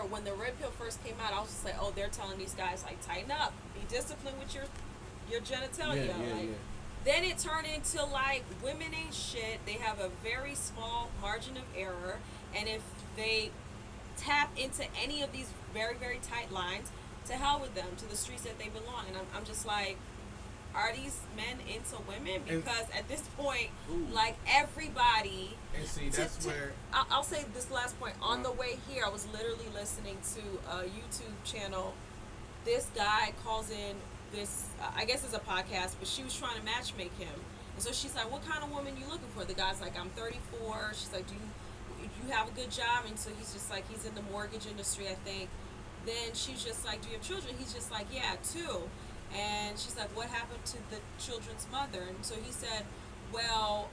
when the red pill first came out, I was just like, oh, they're telling these guys like tighten up, be disciplined with your genitalia. Then it turned into like women ain't shit. They have a very small margin of error, and if they tap into any of these very, very tight lines, to hell with them, to the streets that they belong. And I'm just like, are these men into women? Because at this point, like everybody. And see, that's where I'll say this last point. On the way here, I was literally listening to a YouTube channel. This guy calls in this, I guess it's a podcast, but she was trying to matchmake him. And so she's like, what kind of woman you looking for? The guy's like, I'm 34. She's like, do you have a good job? And so he's just like, he's in the mortgage industry, I think. Then she's just like, do you have children? He's just like, yeah, 2. And she's like, what happened to the children's mother? And so he said, well,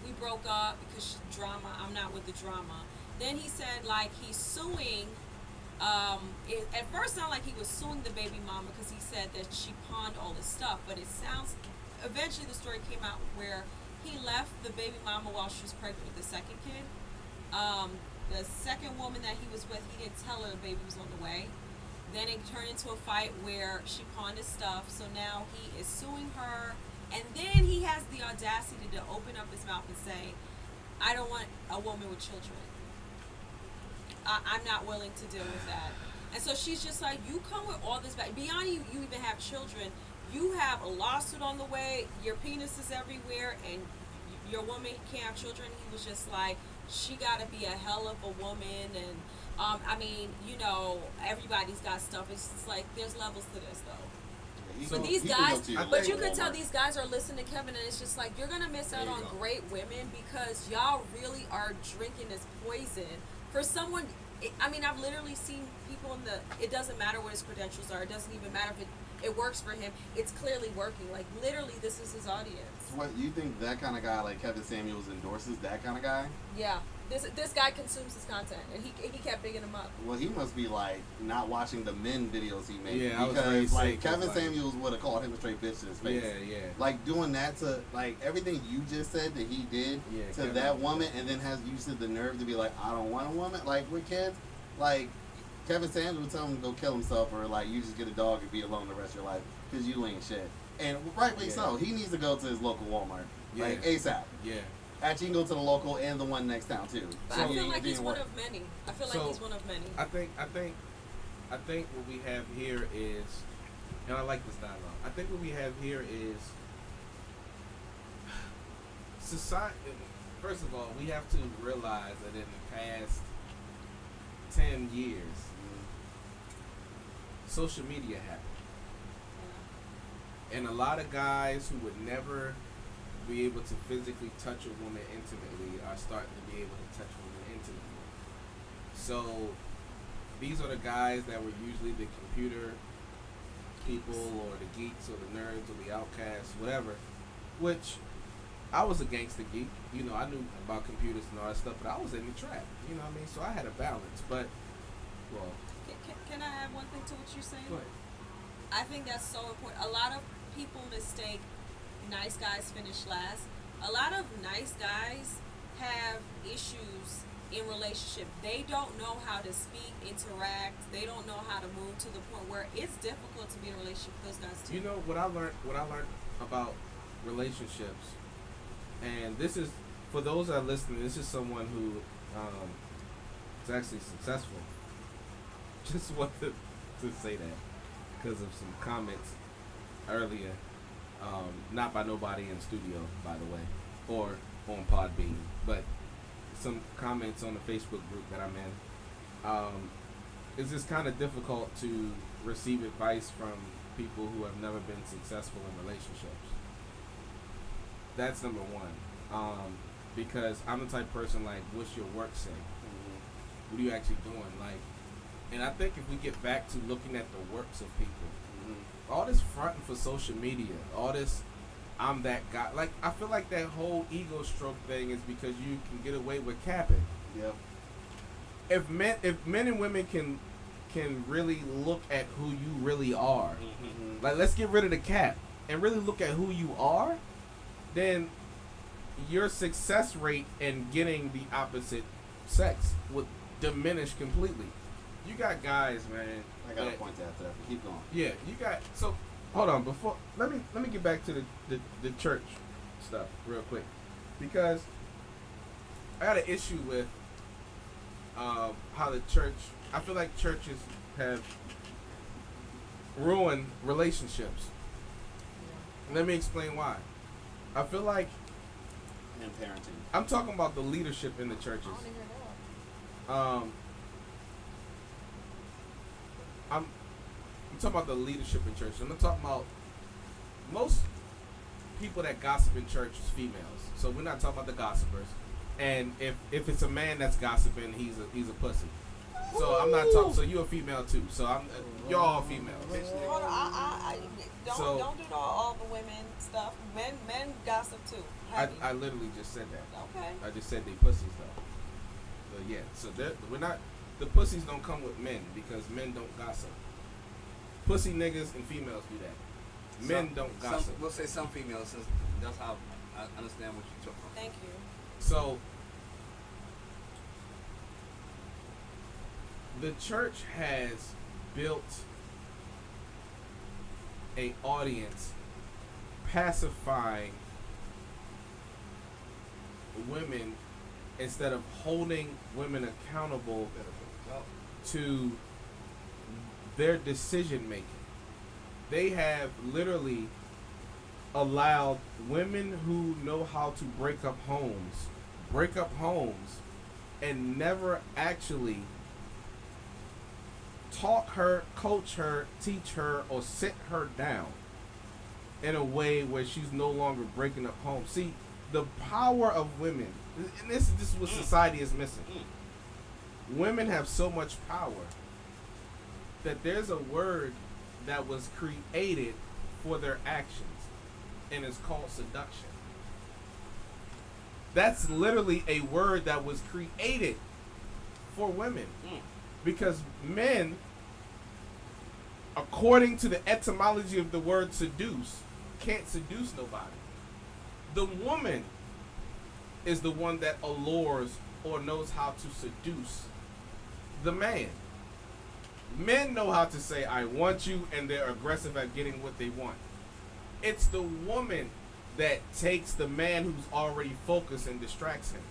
we broke up because drama. I'm not with the drama. Then he said, like, he's suing. It at first sounded like he was suing the baby mama because he said that she pawned all his stuff. But it sounds, eventually the story came out where he left the baby mama while she was pregnant with the second kid. The second woman that he was with, he didn't tell her the baby was on the way. Then it turned into a fight where she pawned his stuff. So now he is suing her. And then he has the audacity to open up his mouth and say, I don't want a woman with children. I'm not willing to deal with that. And so she's just like, you come with all this back. Beyond you even have children. You have a lawsuit on the way. Your penis is everywhere. And your woman can't have children. He was just like, she got to be a hell of a woman. And I mean, you know, everybody's got stuff. It's just like, there's levels to this, though. But these guys, but you could tell these guys are listening to Kevin, and it's just like, you're going to miss out on great women because y'all really are drinking this poison. For someone, I mean, I've literally seen people in the, it doesn't matter what his credentials are. It doesn't even matter if it works for him. It's clearly working. Like, literally, this is his audience. What, you think that kind of guy, like Kevin Samuels, endorses that kind of guy? Yeah. This guy consumes his content, and he kept bigging him up. Well, he must be like not watching the men videos he made. Yeah, because like Kevin Samuels would have called him a straight bitch to his face. Yeah. Like doing that to like everything you just said that he did to Kevin, that woman, and then has you said the nerve to be like, I don't want a woman. Like with kids, like Kevin Samuels would tell him to go kill himself, or like you just get a dog and be alone the rest of your life because you ain't shit. And rightfully so, he needs to go to his local Walmart like ASAP. Yeah. Actually, you can go to the local and the one next town too. But I feel like he's one of many. I feel like he's one of many. I think what we have here is, and I like this dialogue. I think what we have here is society. First of all, we have to realize that in the past 10 years, social media happened, and a lot of guys who would never be able to physically touch a woman intimately are starting to be able to touch women intimately. So these are the guys that were usually the computer people or the geeks or the nerds or the outcasts, whatever, which I was a gangster geek. You know, I knew about computers and all that stuff, but I was in the trap. You know what I mean? So I had a balance. But, well. Can I add one thing to what you're saying? Go ahead. I think that's so important. A lot of people mistake nice guys finish last. A lot of nice guys have issues in relationship. They don't know how to speak, interact. They don't know how to move to the point where it's difficult to be in a relationship with those guys too. You know what I learned about relationships, and this is for those that are listening. This is someone who is actually successful. Just want to say that because of some comments earlier. Not by nobody in the studio, by the way, or on Podbean, but some comments on the Facebook group that I'm in. It's just kind of difficult to receive advice from people who have never been successful in relationships. That's number one. Because I'm the type of person like, what's your work say? What are you actually doing? Like, and I think if we get back to looking at the works of people, all this fronting for social media, all this, I'm that guy. Like, I feel like that whole ego stroke thing is because you can get away with capping. Yep. If men and women can really look at who you really are, like, let's get rid of the cap. and really look at who you are, then your success rate in getting the opposite sex would diminish completely. You got guys, man. I got a point to after that. Keep going. Yeah, you got. So hold on. Before let me get back to the church stuff real quick, because I got an issue with how the church. I feel like churches have ruined relationships. Let me explain why. I feel like And parenting. I'm talking about the leadership in the churches. I don't even know. I'm talking about the leadership in church. I'm not talking about most people that gossip in church is females. So we're not talking about the gossipers. And if it's a man that's gossiping, he's a pussy. So I'm not talking. So you're a female too. So you're all females. Hold on, I So- don't do all the women stuff. Men gossip too. Heavy. I literally just said that. Okay. I just said they pussies though. But yeah, so we're not. The pussies don't come with men because men don't gossip. Pussy niggas and females do that. Men don't gossip. We'll say some females, since that's how I understand what you took from. Thank you. So the church has built a audience pacifying women instead of holding women accountable to their decision making. They have literally allowed women who know how to break up homes and never actually talk her, coach her, teach her, or sit her down in a way where she's no longer breaking up homes. See, the power of women, and this is what society is missing. Women have so much power that there's a word that was created for their actions, and it's called seduction. That's literally a word that was created for women. Because men, according to the etymology of the word seduce, can't seduce nobody. The woman is the one that allures or knows how to seduce the man. Men know how to say, I want you, and they're aggressive at getting what they want. It's the woman that takes the man who's already focused and distracts him.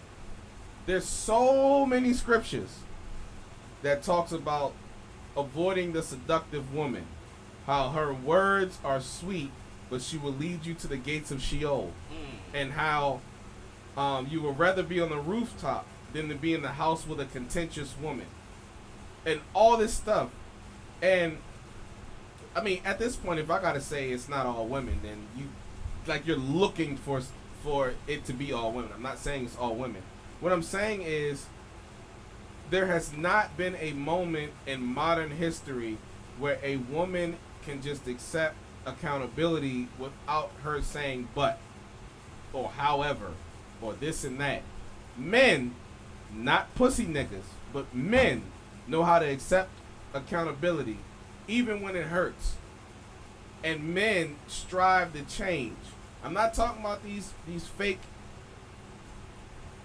There's so many scriptures that talks about avoiding the seductive woman, how her words are sweet, but she will lead you to the gates of Sheol, and how you would rather be on the rooftop than to be in the house with a contentious woman, and all this stuff. And I mean, at this point, if I gotta say it's not all women, then you're looking for it to be all women. I'm not saying it's all women. What I'm saying is there has not been a moment in modern history where a woman can just accept accountability without her saying but, or however, or this and that. Men, not pussy niggas, but men know how to accept accountability even when it hurts. And men strive to change. I'm not talking about these fake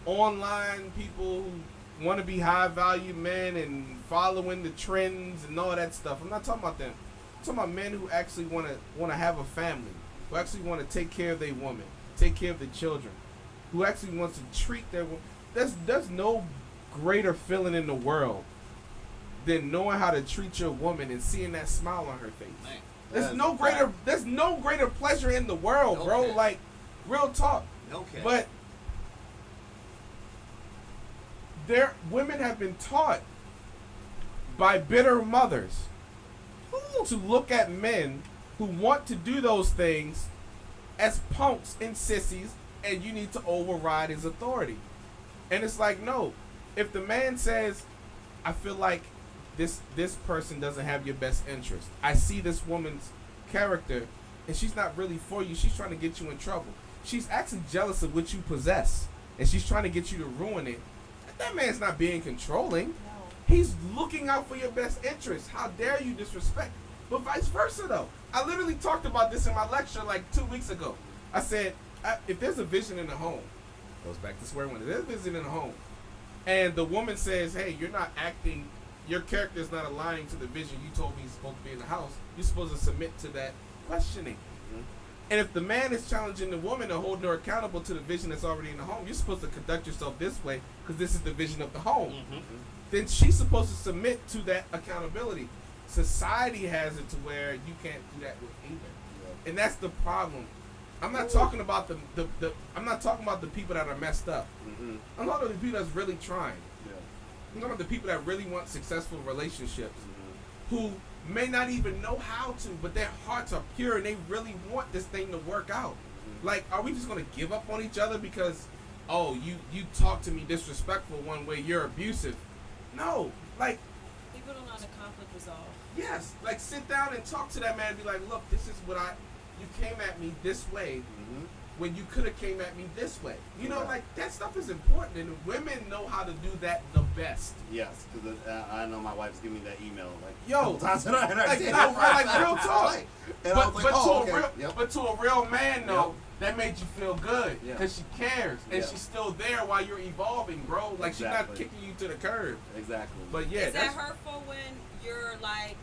online people who want to be high value men and following the trends and all that stuff. I'm not talking about them. I'm talking about men who actually want to have a family, who actually want to take care of their woman, take care of the children, who actually wants to treat their woman. There's no greater feeling in the world than knowing how to treat your woman and seeing that smile on her face. Man, There's no greater pleasure in the world, bro. Okay. Like, real talk. Okay. But women have been taught by bitter mothers to look at men who want to do those things as punks and sissies, and you need to override his authority. And it's like, no. If the man says, I feel like this person doesn't have your best interest. I see this woman's character, and she's not really for you. She's trying to get you in trouble. She's actually jealous of what you possess, and she's trying to get you to ruin it. That man's not being controlling. No. He's looking out for your best interest. How dare you disrespect? But vice versa, though. I literally talked about this in my lecture like 2 weeks ago. I said, if there's a vision in the home, goes back to square one. If there's a vision in the home, and the woman says, hey, you're not acting, your character is not aligning to the vision you told me he's supposed to be in the house, you're supposed to submit to that questioning. And if the man is challenging the woman and holding her accountable to the vision that's already in the home, you're supposed to conduct yourself this way because this is the vision of the home. Then she's supposed to submit to that accountability. Society has it to where you can't do that with either, and that's the problem. I'm not talking about I'm not talking about the people that are messed up. I'm talking about the people that's really trying. I'm talking about the people that really want successful relationships, who may not even know how to, but their hearts are pure and they really want this thing to work out. Like, are we just gonna give up on each other because, oh, you talk to me disrespectful one way, you're abusive? No, like, People don't know how to conflict resolve. yes, like sit down and talk to that man and be like, look, this is what you came at me this way when you could have came at me this way. You know, like, that stuff is important, and women know how to do that the best. Yes, because I know my wife's giving me that email like Yo, a couple times, and I like, did. like real talk. And I was like, But to a real man, though, that made you feel good Yeah. because she cares and Yeah. she's still there while you're evolving, bro. Like, she's not Exactly. kicking you to the curb. Exactly. But yeah, Is that that's hurtful when you're like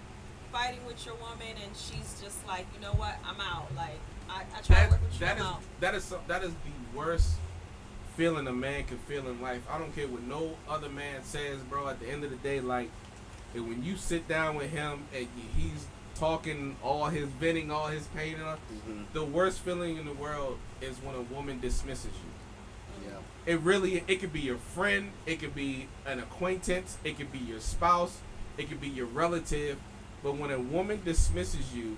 fighting with your woman and she's just like, you know what, I'm out. Like, I try to work with you, I'm out. that is the worst feeling a man can feel in life. I don't care what no other man says, bro. At the end of the day, like, and when you sit down with him and he's talking all his venting, all his pain, and all, the worst feeling in the world is when a woman dismisses you. Yeah. It really, it could be your friend, it could be an acquaintance, it could be your spouse, it could be your relative, but when a woman dismisses you,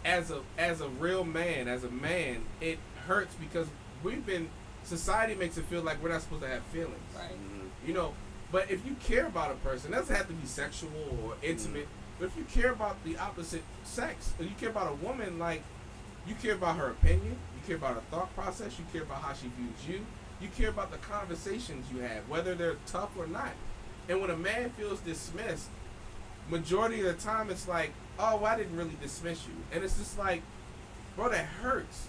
as a real man, as a man, it hurts because society makes it feel like we're not supposed to have feelings. Right. You know, but if you care about a person, it doesn't have to be sexual or intimate, but if you care about the opposite sex, or you care about a woman, like, you care about her opinion, you care about her thought process, you care about how she views you care about the conversations you have, whether they're tough or not. And when a man feels dismissed, majority of the time it's like, oh, well, I didn't really dismiss you. And it's just like, bro, that hurts.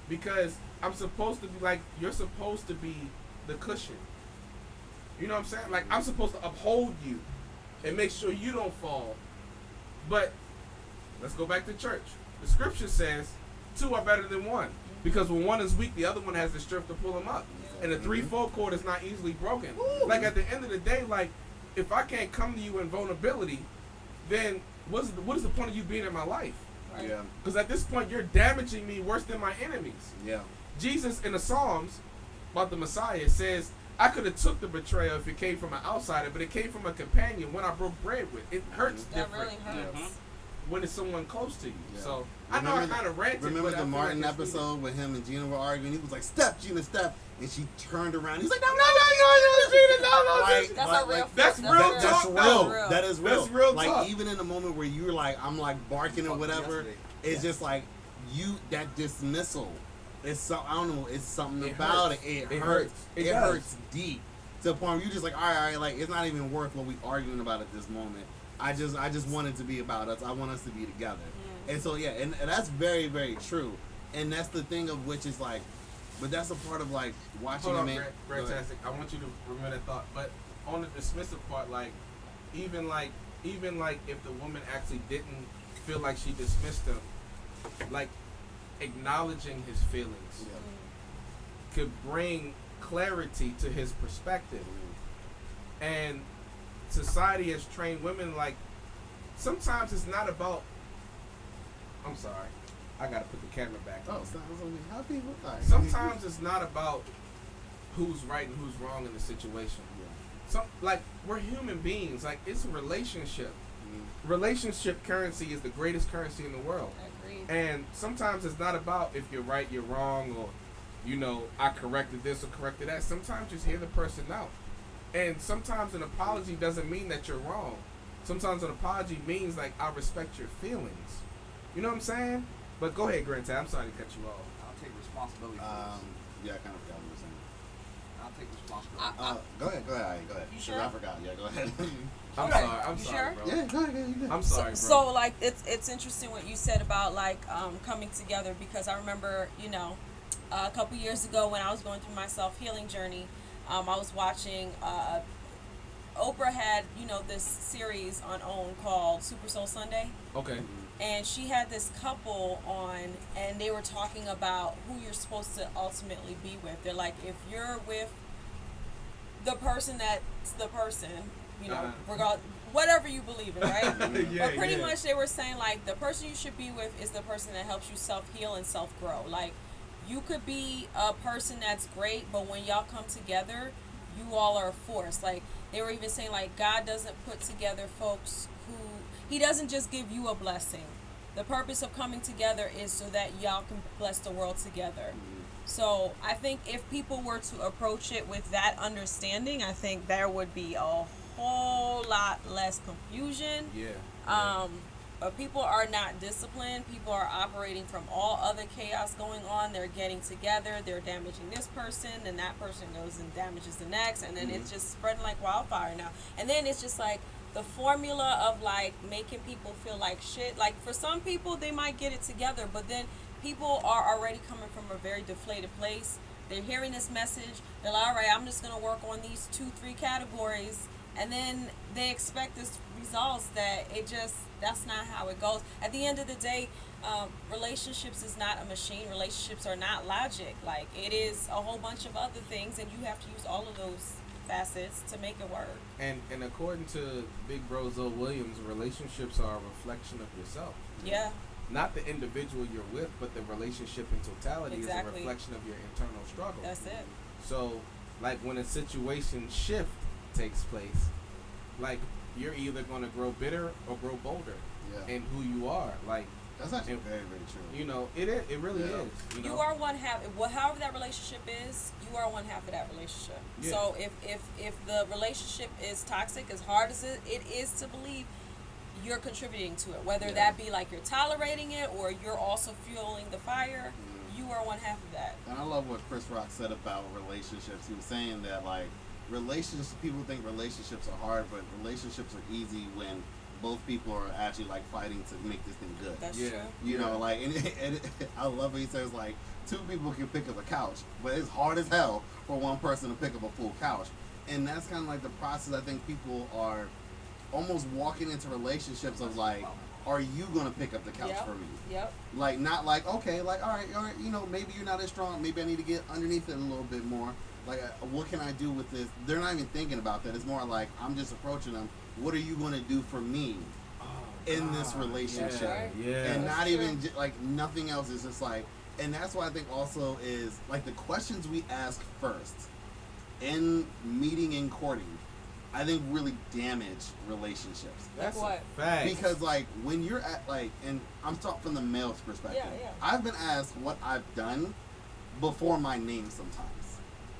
Because I'm supposed to be like, you're supposed to be the cushion. You know what I'm saying? Like, I'm supposed to uphold you and make sure you don't fall. But let's go back to church. The scripture says 2 are better than 1. Because when one is weak, the other one has the strength to pull him up. And the threefold cord is not easily broken. Like, at the end of the day, like, if I can't come to you in vulnerability, then what is the point of you being in my life? Right. Yeah. Because at this point, you're damaging me worse than my enemies. Yeah. Jesus in the Psalms about the Messiah says, I could have took the betrayal if it came from an outsider, but it came from a companion when I broke bread with. It hurts That different really hurts. when it's someone close to you. Yeah. So I know I kind of ranted. Remember but I the feel Martin like it's needed. episode when him and Gina were arguing? He was like, "Step, Gina, step," and she turned around. He's like, "No, That's a real that's feel. real That's talk, real. though. That is real. That's real like talk. even in the moment where you're like, I'm like barking or whatever, it's just like that dismissal. It's so I don't know. It's something It about hurts. it. It It hurts. hurts. It It does. hurts deep to the point where you're just like, all right, like it's not even worth what we arguing about at this moment. I just want it to be about us. I want us to be together. And so yeah, and that's very, very true. And that's the thing of which is like, but that's a part of like watching Hold a on, man. fantastic. I want you to remember that thought. But on the dismissive part, even if the woman actually didn't feel like she dismissed him, like acknowledging his feelings could bring clarity to his perspective. And society has trained women like sometimes it's not about. I'm sorry, I gotta put the camera back. Oh, on. sounds only happy. Right. Sometimes it's not about who's right and who's wrong in the situation. Like, we're human beings. Like, it's a relationship. Relationship currency is the greatest currency in the world. Agreed. And sometimes it's not about if you're right, you're wrong, or, you know, I corrected this or corrected that. Sometimes just hear the person out. And sometimes an apology doesn't mean that you're wrong. Sometimes an apology means, like, I respect your feelings. You know what I'm saying? But go ahead, Grant. I'm sorry to cut you off. I'll take responsibility for this. Yeah, I kind of forgot what you were saying. I'll take responsibility. Go ahead, Ivy, go ahead. You 'Cause sure? I forgot. Yeah, go ahead. I'm Okay. sorry. I'm You sorry, sure? bro. Yeah, go ahead. You good. I'm sorry, bro. So like it's interesting what you said about like coming together, because I remember, you know, a couple years ago when I was going through my self-healing journey, I was watching Oprah had, you know, this series on OWN called Super Soul Sunday, Okay. and she had this couple on, and they were talking about who you're supposed to ultimately be with. They're like, if you're with the person that's the person, you know, whatever you believe in, right? Yeah, But pretty yeah. much they were saying like the person you should be with is the person that helps you self-heal and self-grow. Like, you could be a person that's great, but when y'all come together, you all are a force. Like, they were even saying like God doesn't put together folks who, he doesn't just give you a blessing. The purpose of coming together is so that y'all can bless the world together. So I think if people were to approach it with that understanding, I think there would be a whole lot less confusion. Yeah. But people are not disciplined. People are operating from all other chaos going on. They're getting together. They're damaging this person, and that person goes and damages the next, and then it's just spreading like wildfire now. And then it's just like the formula of like making people feel like shit. Like, for some people, they might get it together, but then people are already coming from a very deflated place. They're hearing this message. They're like, all right, I'm just going to work on these 2-3 categories. And then they expect this results that that's not how it goes. At the end of the day, relationships is not a machine. Relationships are not logic. Like, it is a whole bunch of other things, and you have to use all of those facets to make it work. And according to Big Bro Zoe Williams, relationships are a reflection of yourself. Yeah. Not the individual you're with, but the relationship in totality is a Exactly. reflection of your internal struggle. That's it. So, like, when a situation shift takes place, like, you're either going to grow bitter or grow bolder Yeah. in who you are. Like, That's actually and- very, very true. you know, it really Yeah. is. You know? You are one half. Well, however that relationship is, you are one half of that relationship. Yeah. So if the relationship is toxic, as hard as it is to believe, you're contributing to it. Whether Yeah. that be like you're tolerating it or you're also fueling the fire, you are one half of that. And I love what Chris Rock said about relationships. He was saying that, like, relationships, people think relationships are hard, but relationships are easy when both people are actually, like, fighting to make this thing good. That's Yeah. true. You know, like, and I love what he says, like, two people can pick up a couch, but it's hard as hell for one person to pick up a full couch. And that's kind of like the process I think people are almost walking into relationships of, like, are you going to pick up the couch Yep. for me? Yep. Like, not like, okay, like, all right, you know, maybe you're not as strong. Maybe I need to get underneath it a little bit more. Like, what can I do with this? They're not even thinking about that. It's more like, I'm just approaching them. What are you going to do for me in this relationship? Right. Yeah. And That's not true. even, like, nothing else. Is just like, and that's why I think also is, like, the questions we ask first in meeting and courting, I think really damage relationships. That's Like a fact. Because, like, when you're at, like, and I'm talking from the male's perspective. Yeah, yeah. I've been asked what I've done before my name sometimes.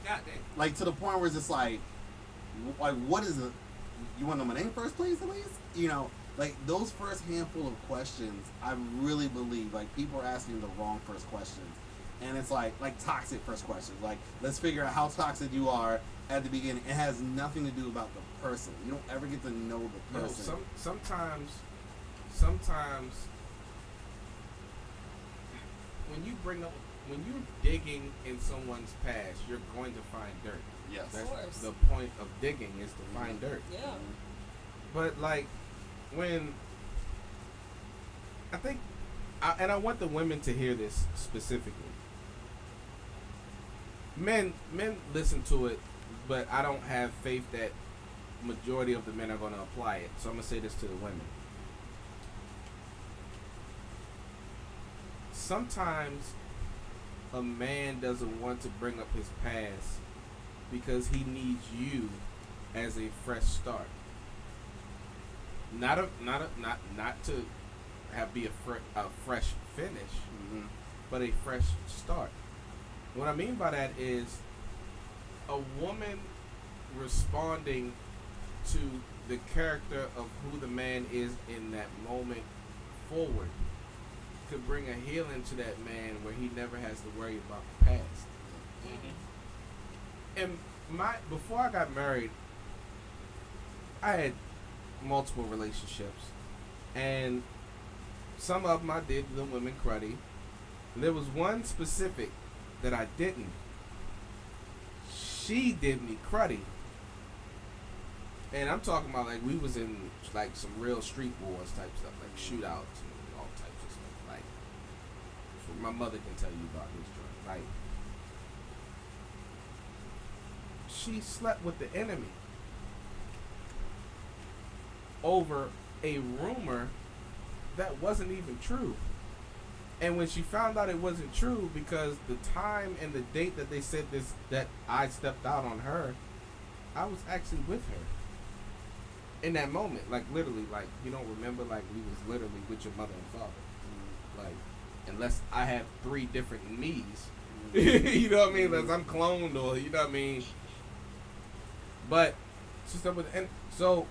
God damn. Like, to the point where it's just like, what is it? You want to know my name first, please, at least? You know, like, those first handful of questions, I really believe, like, people are asking the wrong first questions. And it's like toxic first questions. Like, let's figure out how toxic you are at the beginning. It has nothing to do about the person. You don't ever get to know the No, person. sometimes when you're digging in someone's past, you're going to find dirt. Yes. That's course. the point of digging, is to find dirt. Yeah. But, like, when I think, and I want the women to hear this specifically. Men listen to it, but I don't have faith that majority of the men are going to apply it. So I'm going to say this to the women. Sometimes a man doesn't want to bring up his past because he needs you as a fresh start. Not to be a fresh finish, Mhm. but a fresh start. What I mean by that is a woman responding to the character of who the man is in that moment forward could bring a healing to that man where he never has to worry about the past. Mm-hmm. And before I got married, I had multiple relationships, and some of them I did the women cruddy. There was one specific that I didn't. She did me cruddy, and I'm talking about like we was in like some real street wars type stuff, like shootouts and all types of stuff. Like my mother can tell you about this joint. Like she slept with the enemy over a rumor that wasn't even true. And when she found out it wasn't true, because the time and the date that they said this, that I stepped out on her, I was actually with her in that moment. Like literally, like you don't remember, like we was literally with your mother and father. Like unless I have 3 different me's, you know what I mean? Unless I'm cloned or you know what I mean. But she stepped with, and so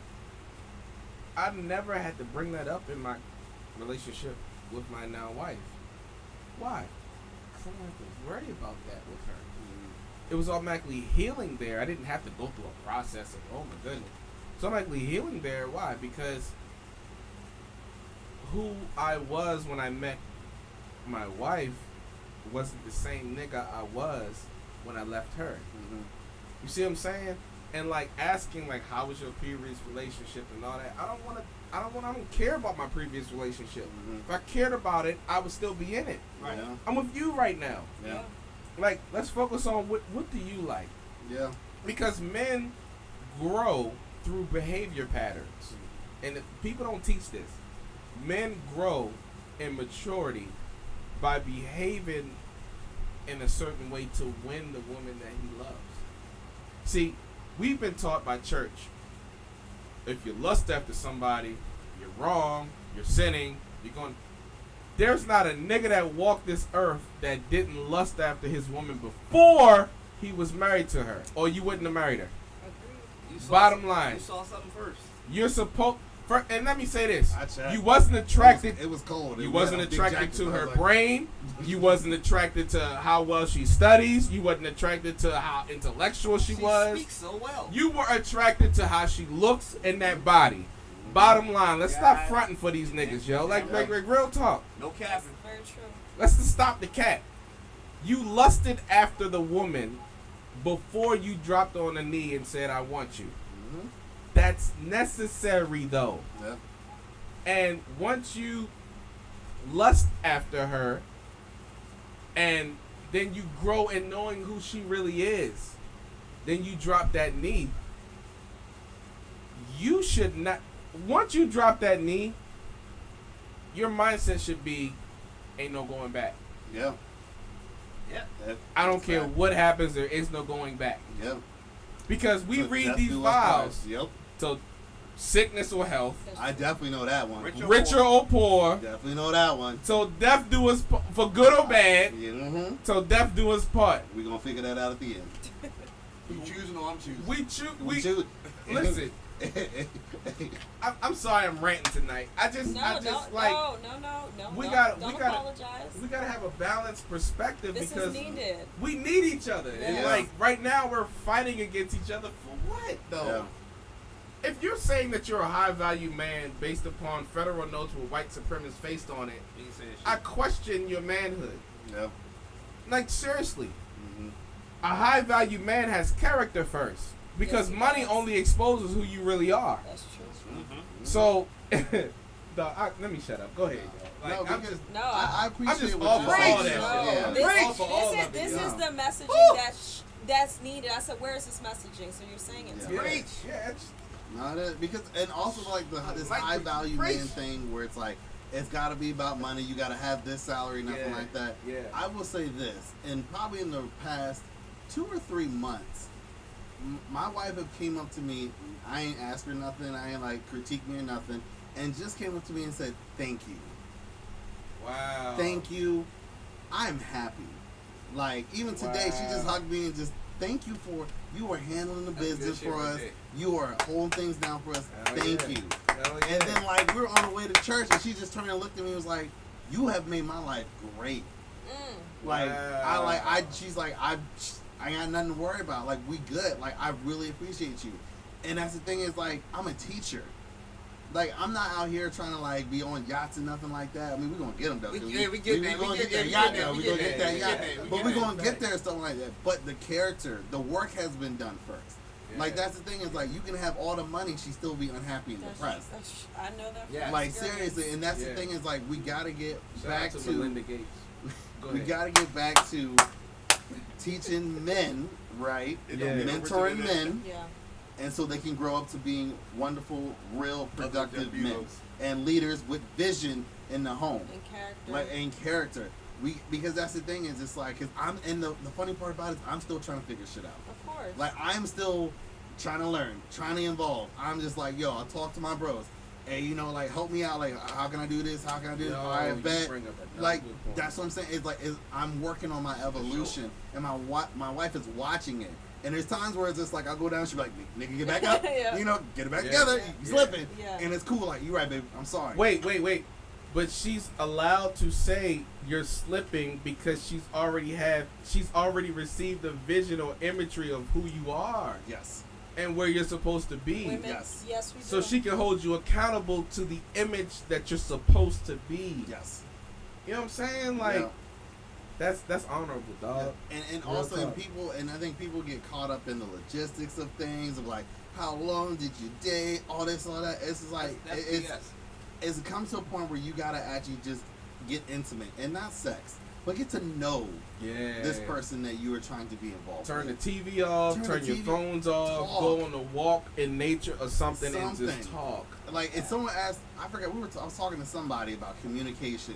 I never had to bring that up in my relationship with my now wife. Why? Because I don't have to worry about that with her. It was automatically healing there. I didn't have to go through a process of, oh my goodness. It's automatically healing there. Why? Because who I was when I met my wife wasn't the same nigga I was when I left her. You see what I'm saying? And like asking like how was your previous relationship and all that. I don't care about my previous relationship. If I cared about it, I would still be in it. Right. Yeah. I'm with you right now. Yeah. Like let's focus on what do you like? Yeah. Because men grow through behavior patterns. And if people don't teach this. Men grow in maturity by behaving in a certain way to win the woman that he loves. See, we've been taught by church, if you lust after somebody, you're wrong, you're sinning, you're going. There's not a nigga that walked this earth that didn't lust after his woman before he was married to her, or you wouldn't have married her. Bottom line. You saw something first. You're supposed. And let me say this: I checked. you wasn't attracted. It was cold. You wasn't attracted to her brain. You wasn't attracted to how well she studies. You wasn't attracted to how intellectual she was. She speaks so well. You were attracted to how she looks and that body. Bottom line, let's stop fronting for these niggas, yo. Like real talk. No That's capping. very true. Let's just stop the cat. You lusted after the woman before you dropped on a knee and said, "I want you." That's necessary though. Yeah. And once you lust after her and then you grow in knowing who she really is, then you drop that knee. You should not, once you drop that knee, your mindset should be ain't no going back. Yeah. Yeah. I don't care what happens, there is no going back. Yeah. Because we So read death these do us part. vows Yep. to sickness or health, I definitely know that one. rich or poor. Definitely know that one. So death do us for good or bad. Yeah. So death do us part. We're gonna figure that out at the end. You choosing or I'm choosing? We choose. We We shoot. listen. I'm sorry I'm ranting tonight. I just No, we no. gotta Don't we gotta apologize. we gotta have a balanced perspective This because is needed. we need each other. And Yeah. like right now we're fighting against each other for what though? If you're saying that you're a high value man based upon federal notes with white supremacists faced on it, You ain't saying shit. I question your manhood. Yeah. Like seriously. Mm-hmm. A high value man has character first. Because Yes, he money does. only exposes who you really are. That's true. So, let me shut up. Go ahead, y'all. Like, No, I'm because just. No, I appreciate just what all you're for saying. all that No, shit. this, I'm all for all this, of is, it, this yeah. is the messaging Woo! that's needed. I said, where is this messaging? So you're saying it. Yeah. to me. Yeah, it's, Not it, because and also like this Like, high value preach. man thing where it's like it's got to be about money. You got to have this salary, nothing Yeah, like that. yeah. I will say this, and probably in the past 2 or 3 months, my wife have came up to me. I ain't asked her nothing. I ain't like critique me or nothing, and just came up to me and said, "Thank you, wow. thank you. I'm happy." Like even today, she just Wow. hugged me and just thank you for you are handling the That's good business shit for right us. there. You are holding things down for us. Hell Thank yeah. you. Hell yeah. And then like we were on the way to church, and she just turned and looked at me and was like, "You have made my life great." Mm. Like Wow. she's like, I I got nothing to worry about. Like, we good. Like, I really appreciate you. And that's the thing is, like, I'm a teacher. Like, I'm not out here trying to, like, be on yachts and nothing like that. I mean, we're going to get them, though. We We get going that. to get that yacht, though. We're going to get that yacht. But we're going to get there and stuff like that. But the character, the work has been done first. Like, that's the thing is, like, you can have all the money, she still be unhappy and depressed. I know that. Yeah. Like, seriously. And that's the thing is, like, we got to get back to Melinda Gates. we got to get back to teaching men, right? Yeah. Mentoring men. Yeah. And so they can grow up to being wonderful, real, productive Other men heroes. and leaders with vision in the home, And character. like in character. Because that's the thing is, it's like, cause the funny part about it is I'm still trying to figure shit out. Of course. Like, I'm still trying to learn, trying to evolve. I'm just like, yo, I talk to my bros. Hey, you know, like, help me out. Like, how can I do this? How can I do this? Yo, All right, you bet. bring up another Like, good point. that's what I'm saying. It's like, I'm working on my evolution, and my wife is watching it. And there's times where it's just like, I'll go down, she'll be like, nigga, get back up. Yeah. You know, get it back Yeah. together. Yeah. You slipping. Yeah. And it's cool. Like, you right, babe. I'm sorry. Wait. But she's allowed to say you're slipping because she's already received the vision or imagery of who you are Yes. and where you're supposed to be. Women, Yes. yes, we do. So she can hold you accountable to the image that you're supposed to be. Yes. You know what I'm saying? Like Yeah. that's honorable, dog. And Real also, talk. I think people get caught up in the logistics of things, of like, how long did you date, all this, all that. It's just like, That's it's BS. it's come to a point where you gotta actually just get intimate, and not sex, but get to know Yeah. this person that you are trying to be involved Turn the with. TV off, Turn turn the your TV, phones off, talk. go on a walk in nature or something, and just Something. talk. Like, if someone asked, I forget, I was talking to somebody about communication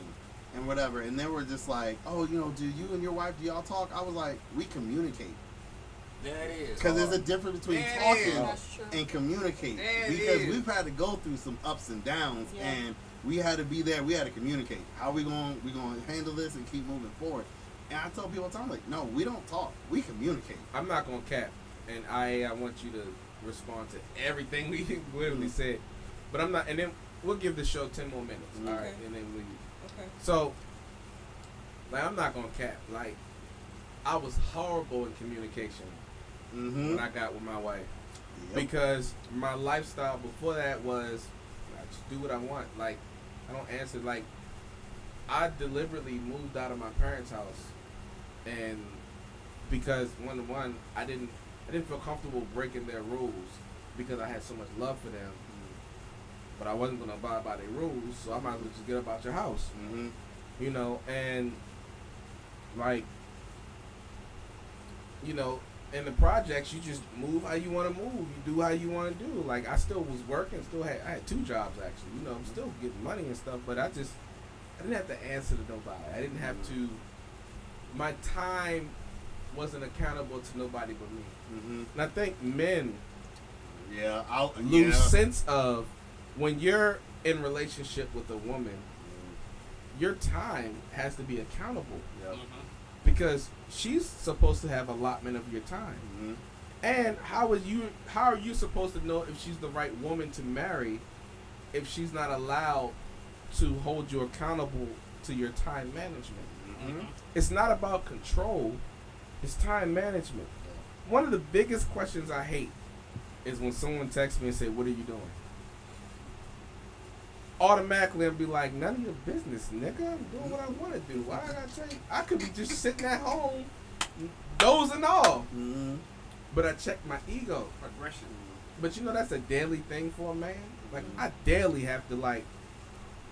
and whatever, and they were just like, oh, you know, do you and your wife, do y'all talk? I was like, we communicate. There it is. Because there's a difference between There it talking is. That's true. and communicate. There it Because is. we've had to go through some ups and downs, Yeah. and we had to be there. We had to communicate. How we going to handle this and keep moving forward? And I tell people all the time, like, no, we don't talk. We communicate. I'm not gonna cap, and I want you to respond to everything we literally said, but I'm not. And then we'll give the show 10 more minutes, all right? Okay. And then we. Okay. So, like, I'm not gonna cap. Like, I was horrible in communication Mm-hmm. when I got with my wife because my lifestyle before that was I just do what I want. Like, I don't answer. Like, I deliberately moved out of my parents' house, and because one I didn't feel comfortable breaking their rules because I had so much love for them, but I wasn't gonna abide by their rules, so I might as well just get up out your house, Mm-hmm. you know. And like, you know, in the projects, you just move how you want to move. You do how you want to do. Like, I still was working, I had 2 jobs actually. You know, I'm still getting money and stuff, but I didn't have to answer to nobody. I didn't have to. My time wasn't accountable to nobody but me. Mm-hmm. And I think men Yeah. lose sense of when you're in relationship with a woman, your time has to be accountable Yep. because she's supposed to have allotment of your time. Mm-hmm. And how are you supposed to know if she's the right woman to marry if she's not allowed to hold you accountable to your time management? Mm-hmm. It's not about control, it's time management. One of the biggest questions I hate is when someone texts me and say, "What are you doing?" Automatically I'll be like, "None of your business, nigga. I'm doing what I want to do. Why I gotta tell you? I could be just sitting at home, dozing off." Mm-hmm. But I check my ego. Progression. But you know that's a daily thing for a man. Like, I daily have to, like,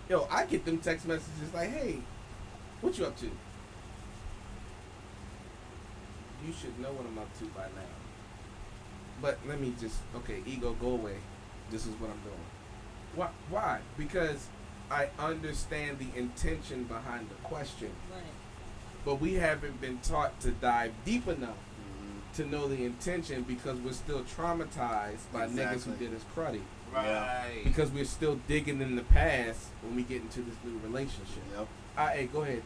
yo, I get them text messages like, "Hey, what you up to?" You should know what I'm up to by now. But let me just, okay, ego, go away. This is what I'm doing. Why? Because I understand the intention behind the question, Right. but we haven't been taught to dive deep enough to know the intention because we're still traumatized by niggas who Exactly. did us cruddy. Right. Because we're still digging in the past when we get into this new relationship. Yep. Hey, go ahead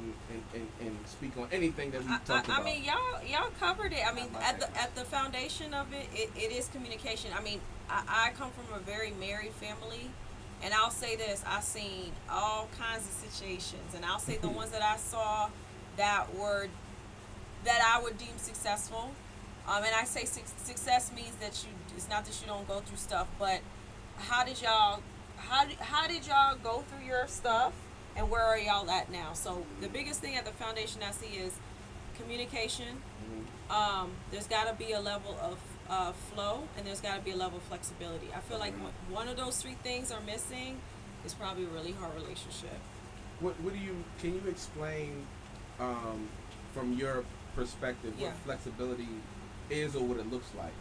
and speak on anything that we talked I about. mean, y'all covered it. I mean, my at the foundation of it, it is communication. I mean, I come from a very married family, and I'll say this: I've seen all kinds of situations, and I'll say the ones that I saw that I would deem successful. And I say success means that it's not that you don't go through stuff, but how did y'all go through your stuff, and where are y'all at now? So the biggest thing at the foundation I see is communication. There's got to be a level of flow, and there's got to be a level of flexibility. I feel like one of those three things are missing, it's probably a really hard relationship. Can you explain from your perspective what flexibility is or what it looks like?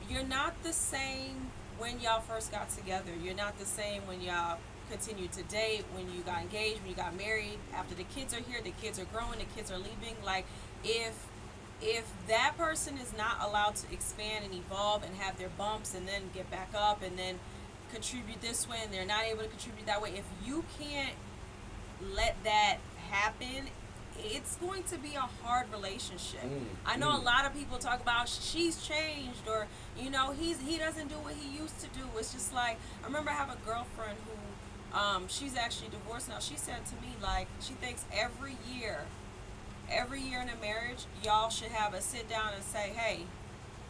You're not the same when y'all first got together. You're not the same when y'all continued to date, when you got engaged, when you got married. After the kids are here, the kids are growing, the kids are leaving. Like, if that person is not allowed to expand and evolve and have their bumps and then get back up and then contribute this way, and they're not able to contribute that way, if you can't let that happen, it's going to be a hard relationship. I know a lot of people talk about she's changed, or he doesn't do what he used to do. It's just like, I remember I have a girlfriend who she's actually divorced now. She said to me, like, she thinks every year in a marriage, y'all should have a sit down and say, hey,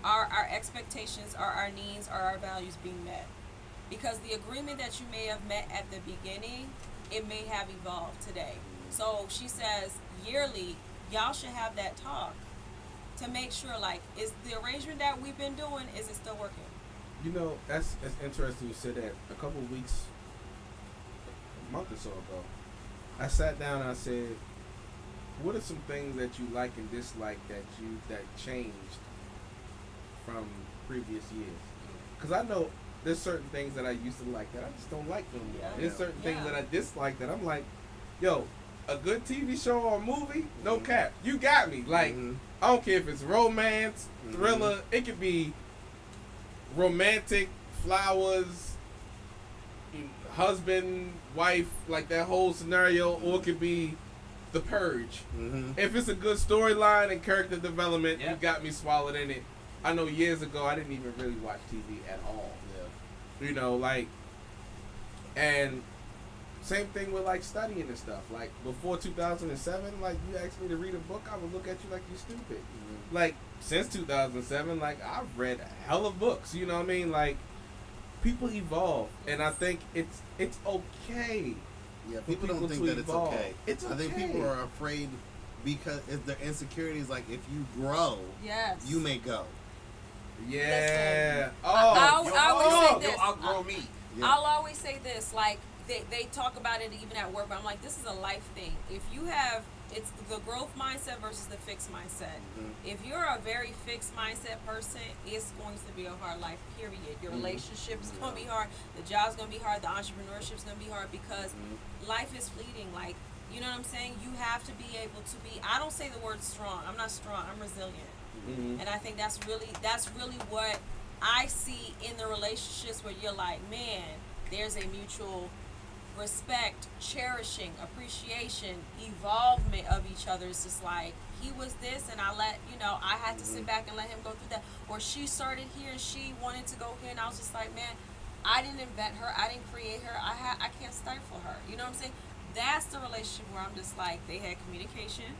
are our expectations, are our needs, are our values being met? Because the agreement that you may have met at the beginning, it may have evolved today. So she says, yearly, y'all should have that talk to make sure, like, is the arrangement that we've been doing, is it still working? You know, that's interesting you said that. A couple of weeks, a month or so ago, I sat down and I said, what are some things that you like and dislike that changed from previous years? Because I know there's certain things that I used to like that I just don't like no more. Yeah. There's certain things that I dislike that I'm like, yo, a good TV show or movie, no cap, you got me. Like, I don't care if it's romance, thriller, it could be romantic, flowers, husband, wife, like that whole scenario, or it could be The Purge. If it's a good storyline and character development, you got me swallowed in it. I know years ago I didn't even really watch TV at all. You know, like, and same thing with like studying and stuff. Like before 2007, like you asked me to read a book, I would look at you like you're stupid. Like since 2007, like I've read a hell of books. You know what I mean? Like people evolve, and I think it's okay. Yeah, people don't think that it's evolve. okay. It's okay. I think people are afraid because it's their insecurities. Like if you grow, you may go. Yeah. Listen, I always say this. Outgrow me. Yeah. I'll always say this. Like they talk about it even at work, but I'm like, this is a life thing. If you have, it's the growth mindset versus the fixed mindset. If you're a very fixed mindset person, it's going to be a hard life, period. Your relationship is going to be hard. The job's going to be hard. The entrepreneurship's going to be hard because life is fleeting. Like, you know what I'm saying? You have to be able to be, I don't say the word strong. I'm not strong. I'm resilient. And I think that's really what I see in the relationships where you're like, man, there's a mutual respect, cherishing, appreciation, evolvement of each other. It's just like, he was this and I had to sit back and let him go through that. Or she started here and she wanted to go here and I was just like, man, I didn't invent her, I didn't create her, I can't stifle her. You know what I'm saying? That's the relationship where I'm just like, they had communication.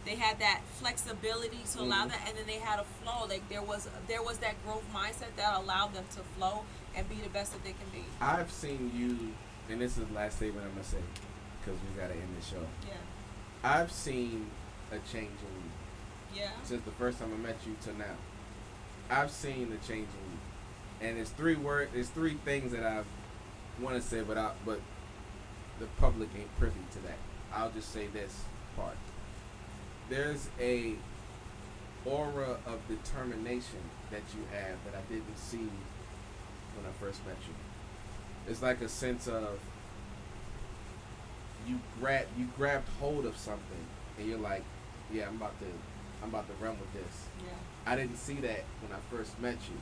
They had that flexibility to allow that, and then they had a flow. Like there was that growth mindset that allowed them to flow and be the best that they can be. I've seen you, and this is the last statement I'm gonna say, because we gotta end the show. Yeah. I've seen a change in you. Yeah. Since the first time I met you to now, I've seen a change in you, and it's three things that I want to say, but the public ain't privy to that. I'll just say this part. There's a aura of determination that you have that I didn't see when I first met you. It's like a sense of you grabbed hold of something and you're like, yeah, I'm about to run with this. Yeah. I didn't see that when I first met you.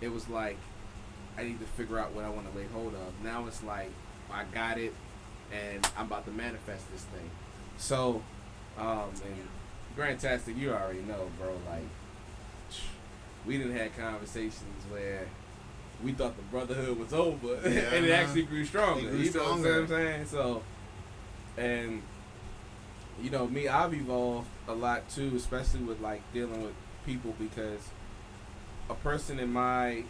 It was like I need to figure out what I want to lay hold of. Now it's like I got it and I'm about to manifest this thing. So and Grantastic, you already know, bro, like we done had conversations where we thought the brotherhood was over and it actually grew stronger. You know what I'm saying? So, and you know, me, I've evolved a lot too, especially with like dealing with people because a person in my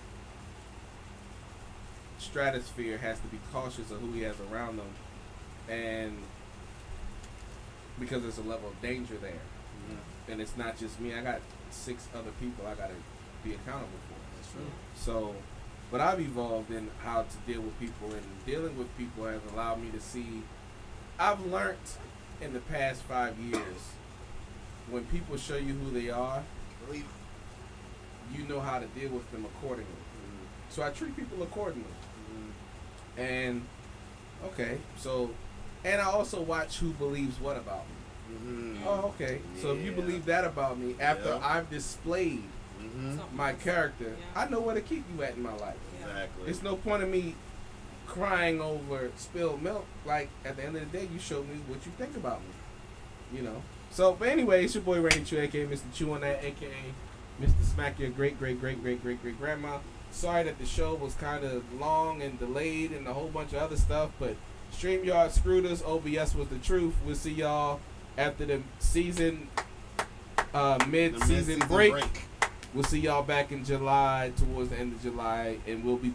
stratosphere has to be cautious of who he has around them, and because there's a level of danger there, and it's not just me. I got 6 other people I gotta be accountable for. That's true. So, but I've evolved in how to deal with people, and dealing with people has allowed me to see. I've learned in the past 5 years when people show you who they are, you know how to deal with them accordingly. So I treat people accordingly. And okay, so, and I also watch who believes what about me. Oh, okay. So if you believe that about me after I've displayed my character, I know where to keep you at in my life. Exactly. It's no point in me crying over spilled milk. Like, at the end of the day, you showed me what you think about me. You know. So, but anyway, it's your boy Randy Chew, aka Mr. Chew on that, aka Mr. Smack Your Great Grandma. Sorry that the show was kind of long and delayed and a whole bunch of other stuff, but StreamYard screwed us. OBS was the truth. We'll see y'all after the season, mid-season break. We'll see y'all back in July, towards the end of July, and we'll be